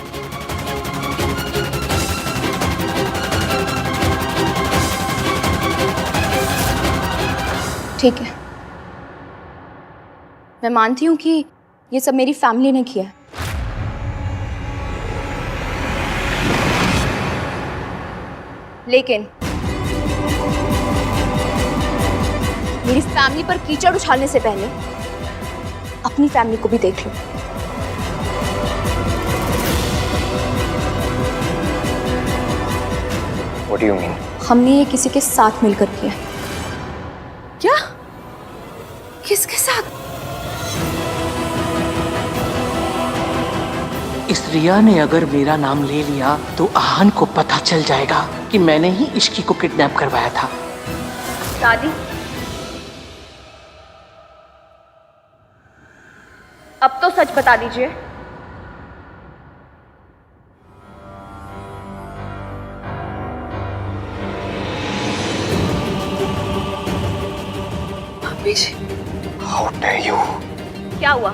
ठीक है, मैं मानती हूँ कि ये सब मेरी फैमिली ने किया है, लेकिन मेरी फैमिली पर कीचड़ उछालने से पहले अपनी फैमिली को भी देख लो। What do you mean? हमने ये किसी के साथ मिलकर किया है। क्या? किसके साथ? इस रिया ने अगर मेरा नाम ले लिया तो आहान को पता चल जाएगा कि मैंने ही इश्की को किडनैप करवाया था। दादी, अब तो सच बता दीजिए। How dare you? क्या हुआ?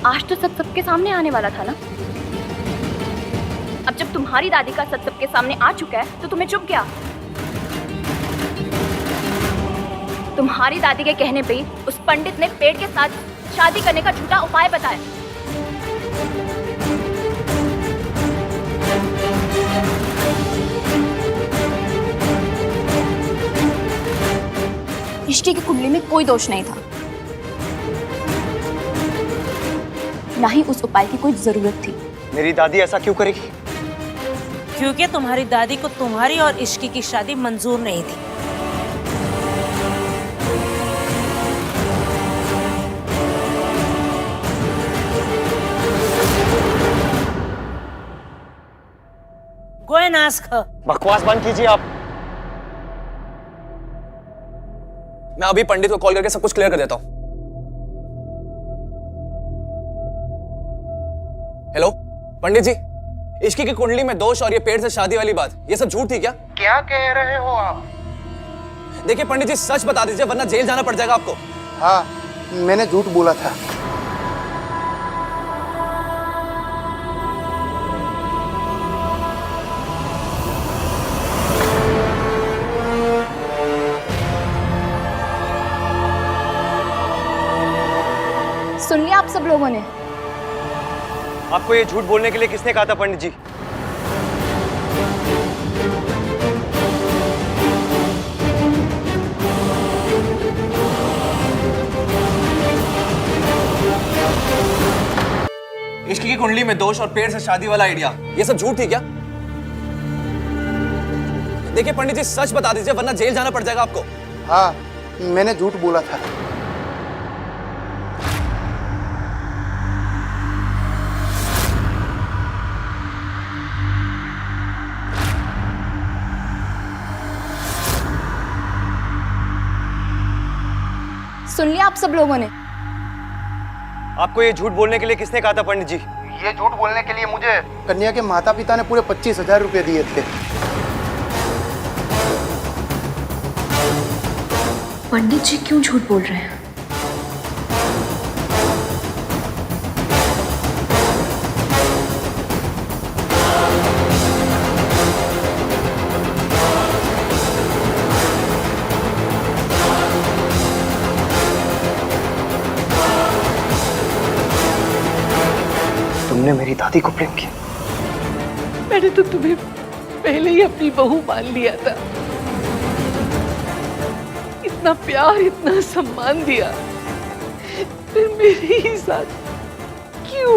आज तो सच सबके सामने आने वाला था ना। अब जब तुम्हारी दादी का सच सबके सामने आ चुका है तो तुम्हें चुप क्या? तुम्हारी दादी के कहने पे उस पंडित ने पेड़ के साथ शादी करने का झूठा उपाय बताया। इश्की की कुंडली में कोई दोष नहीं था, ना ही उस उपाय की कोई जरूरत थी। मेरी दादी ऐसा क्यों करेगी? क्योंकि तुम्हारी दादी को तुम्हारी और इश्की की शादी मंजूर नहीं थी। Go and ask her. बकवास बंद कीजिए आप। मैं अभी पंडित को कॉल करके सब कुछ क्लियर कर देता हूं। हेलो पंडित जी, इश्की की कुंडली में दोष और ये पेड़ से शादी वाली बात, ये सब झूठ थी क्या? क्या कह रहे हो आप? देखिए पंडित जी, सच बता दीजिए वरना जेल जाना पड़ जाएगा आपको। हाँ, मैंने झूठ बोला था। सुन लिया आप सब लोगों ने? आपको ये झूठ बोलने के लिए किसने कहा था पंडित जी? इश्की की कुंडली में दोष और पेड़ से शादी वाला आइडिया, ये सब झूठ थी क्या? देखिए पंडित जी, सच बता दीजिए वरना जेल जाना पड़ जाएगा आपको। हाँ, मैंने झूठ बोला था। सुन लिया आप सब लोगों ने? आपको ये झूठ बोलने के लिए किसने कहा था पंडित जी? ये झूठ बोलने के लिए मुझे कन्या के माता पिता ने पूरे 25,000 रुपए दिए थे। पंडित जी क्यों झूठ बोल रहे हैं? तुमने मेरी दादी को प्रेम किया? मैंने तो तुम्हें पहले ही अपनी बहू मान लिया था। इतना प्यार, इतना सम्मान दिया, फिर मेरे ही साथ क्यों?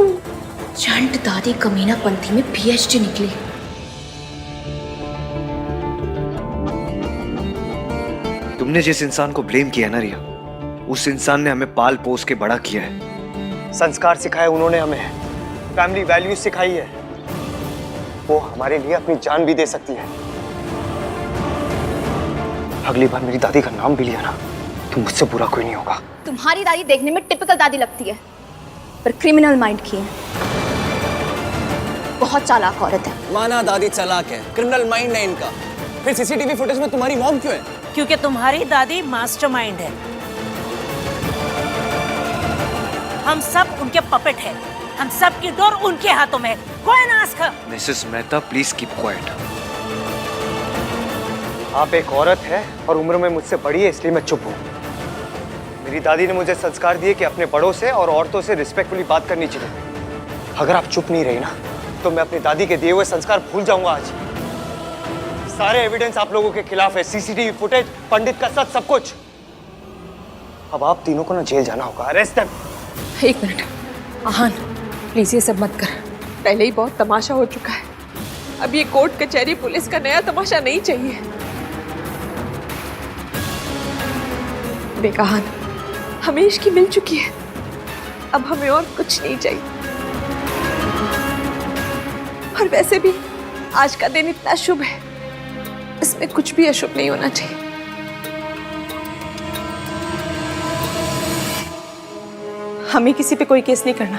चंट दादी कमीना पंथी में PhD निकली। तुमने जिस इंसान को ब्लेम किया ना रिया, उस इंसान ने हमें पाल पोस के बड़ा किया है, संस्कार सिखाए उन्होंने हमें, फैमिली वैल्यूज सिखाई है। वो हमारे लिए अपनी जान भी दे सकती है। अगली बार मेरी दादी का नाम भी लिया ना तो मुझसे बुरा कोई नहीं होगा। तुम्हारी दादी देखने में टिपिकल दादी लगती है, पर क्रिमिनल माइंड की है। बहुत चालाक औरत है। माना दादी चालाक है, क्रिमिनल माइंड है इनका। फिर सीसीटीवी फुटेज में तुम्हारी मॉम क्यों है? क्योंकि तुम्हारी दादी मास्टरमाइंड है। हम सब उनके पपेट हैं। हम सब की डोर उनके हाथों में है। कोई ना ask. Mrs Mehta please keep quiet. आप एक औरत है और उम्र में मुझसे बड़ी है, इसलिए मैं चुप हूँ। मेरी दादी ने मुझे संस्कार दिए कि अपने बड़ों से और औरतों से रिस्पेक्टफुली बात करनी चाहिए। अगर आप चुप नहीं रही ना तो मैं अपनी दादी के दिए हुए संस्कार भूल जाऊंगा आज। सारे एविडेंस आप लोगों के खिलाफ है, सीसीटीवी फुटेज, पंडित का सच, सब कुछ। अब आप तीनों को ना जेल जाना होगा। Arrest them. एक मिनट आहान, प्लीज ये सब मत कर। पहले ही बहुत तमाशा हो चुका है। अब ये कोर्ट कचहरी पुलिस का नया तमाशा नहीं चाहिए। बेकहान, हमें इश्की मिल चुकी है, अब हमें और कुछ नहीं चाहिए। और वैसे भी आज का दिन इतना शुभ है, इसमें कुछ भी अशुभ नहीं होना चाहिए। हमें किसी पे कोई केस नहीं करना।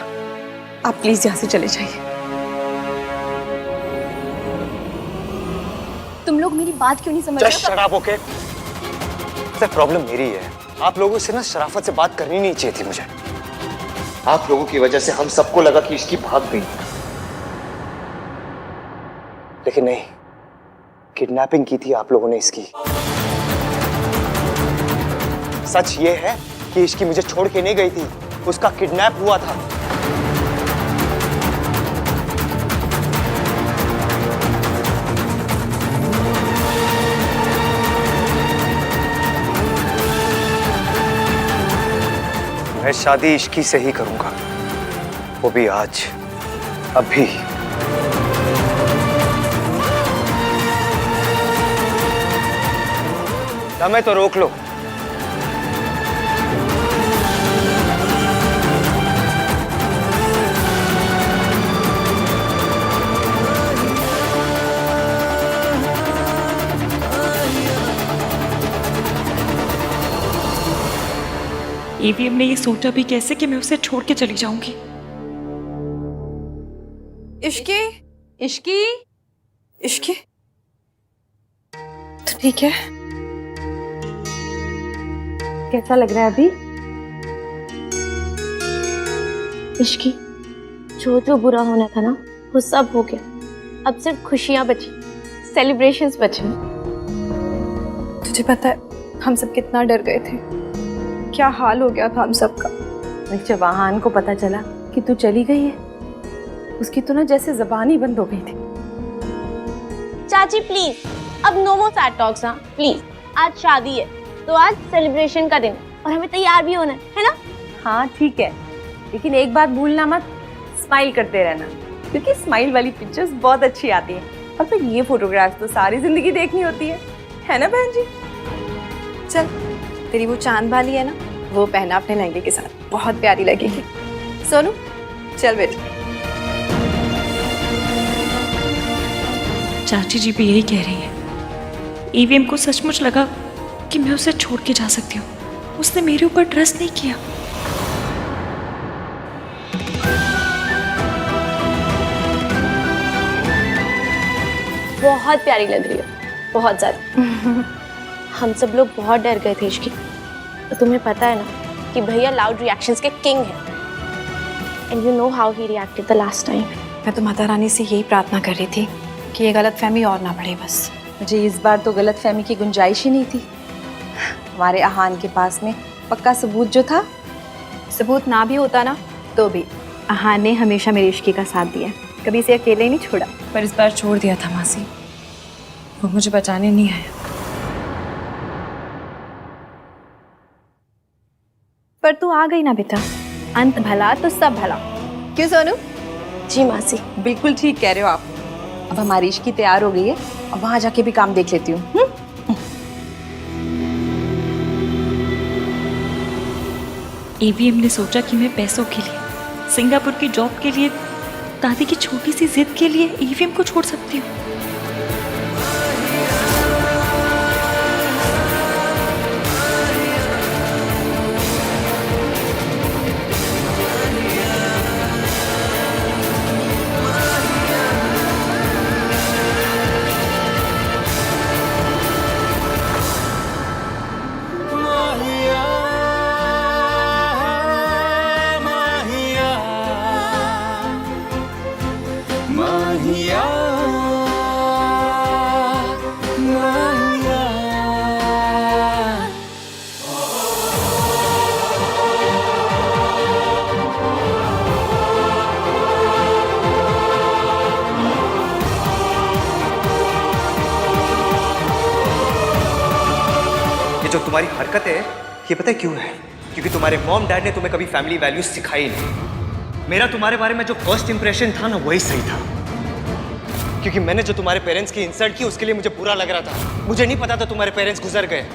आप प्लीज यहाँ से चले जाइए। तुम लोग मेरी बात क्यों नहीं समझ रहे? शराब ओके। सर प्रॉब्लम मेरी है, आप लोगों से ना शराफत से बात करनी नहीं चाहिए थी मुझे। आप लोगों की वजह से हम सबको लगा कि इसकी भाग गई, लेकिन नहीं, किडनैपिंग की थी आप लोगों ने इसकी। सच ये है कि इसकी मुझे छोड़ के नहीं गई थी, उसका किडनैप हुआ था। मैं शादी इश्की से ही करूंगा, वो भी आज, अभी। समय तो रोक लो। ईवीएम ने ये सोचा भी कैसे कि मैं उसे छोड़ के चली जाऊंगी। इश्की, इश्की, इश्की, तो ठीक है? कैसा लग रहा है अभी? इश्की, जो बुरा होना था ना वो सब हो गया। अब सिर्फ खुशियां बची, सेलिब्रेशंस बचे। तुझे पता है हम सब कितना डर गए थे, क्या हाल हो गया था हम सबका। जब आहान को पता चला कि तू चली गई है, उसकी तो ना जैसे जबान ही बंद हो गई थी। चाची प्लीज, अब नो मोर सैड टॉक्स ना प्लीज। आज शादी है तो आज सेलिब्रेशन का दिन और हमें तैयार भी होना है ना? हाँ ठीक है, लेकिन एक बात भूलना मत, स्माइल करते रहना, क्योंकि स्माइल वाली पिक्चर्स बहुत अच्छी आती हैं। और फिर ये फोटोग्राफ्स तो सारी जिंदगी देखनी होती है ना बहन जी? चल, तेरी वो चांद वाली है ना, वो पहना अपने लहंगे के साथ, बहुत प्यारी लगेगी। सोनू चल बेटा। चाची जी भी यही कह रही है। ईवीएम को सचमुच लगा कि मैं उसे छोड़ के जा सकती हूँ। उसने मेरे ऊपर ट्रस्ट नहीं किया। बहुत प्यारी लग रही हो, बहुत ज्यादा। हम सब लोग बहुत डर गए थे इश्की। तो तुम्हें पता है ना कि भैया लाउड रिएक्शंस के किंग हैं। And you know how he reacted the last time. मैं तो माता रानी से यही प्रार्थना कर रही थी कि ये गलतफहमी और ना बढ़े बस। मुझे इस बार तो गलतफहमी की गुंजाइश ही नहीं थी। हमारे आहान के पास में पक्का सबूत जो था। सबूत ना भी होता ना तो भी आहान ने हमेशा मेरी इश्की का साथ दिया, कभी इसे अकेले नहीं छोड़ा। पर इस बार छोड़ दिया था मासी, वो मुझे बचाने नहीं आया। पर तू आ गई ना बेटा, अंत भला तो सब भला। क्यों सोनू? जी मासी, बिल्कुल ठीक कह रहे हो आप। अब हमारी इश्की तैयार हो गई है, अब वहां जाके भी काम देख लेती हूँ। ईवीएम ने सोचा कि मैं पैसों के लिए, सिंगापुर की जॉब के लिए, दादी की छोटी सी जिद के लिए ईवीएम को छोड़ सकती हूँ। ये जो तुम्हारी हरकत है, ये पता है क्यों है? क्योंकि तुम्हारे मॉम डैड ने तुम्हें कभी फैमिली वैल्यूज सिखाई नहीं। मेरा तुम्हारे बारे में जो फर्स्ट इंप्रेशन था ना, वही सही था। क्योंकि मैंने जो तुम्हारे पेरेंट्स की इंसल्ट की, उसके लिए मुझे बुरा लग रहा था। मुझे नहीं पता था तुम्हारे पेरेंट्स गुजर गए।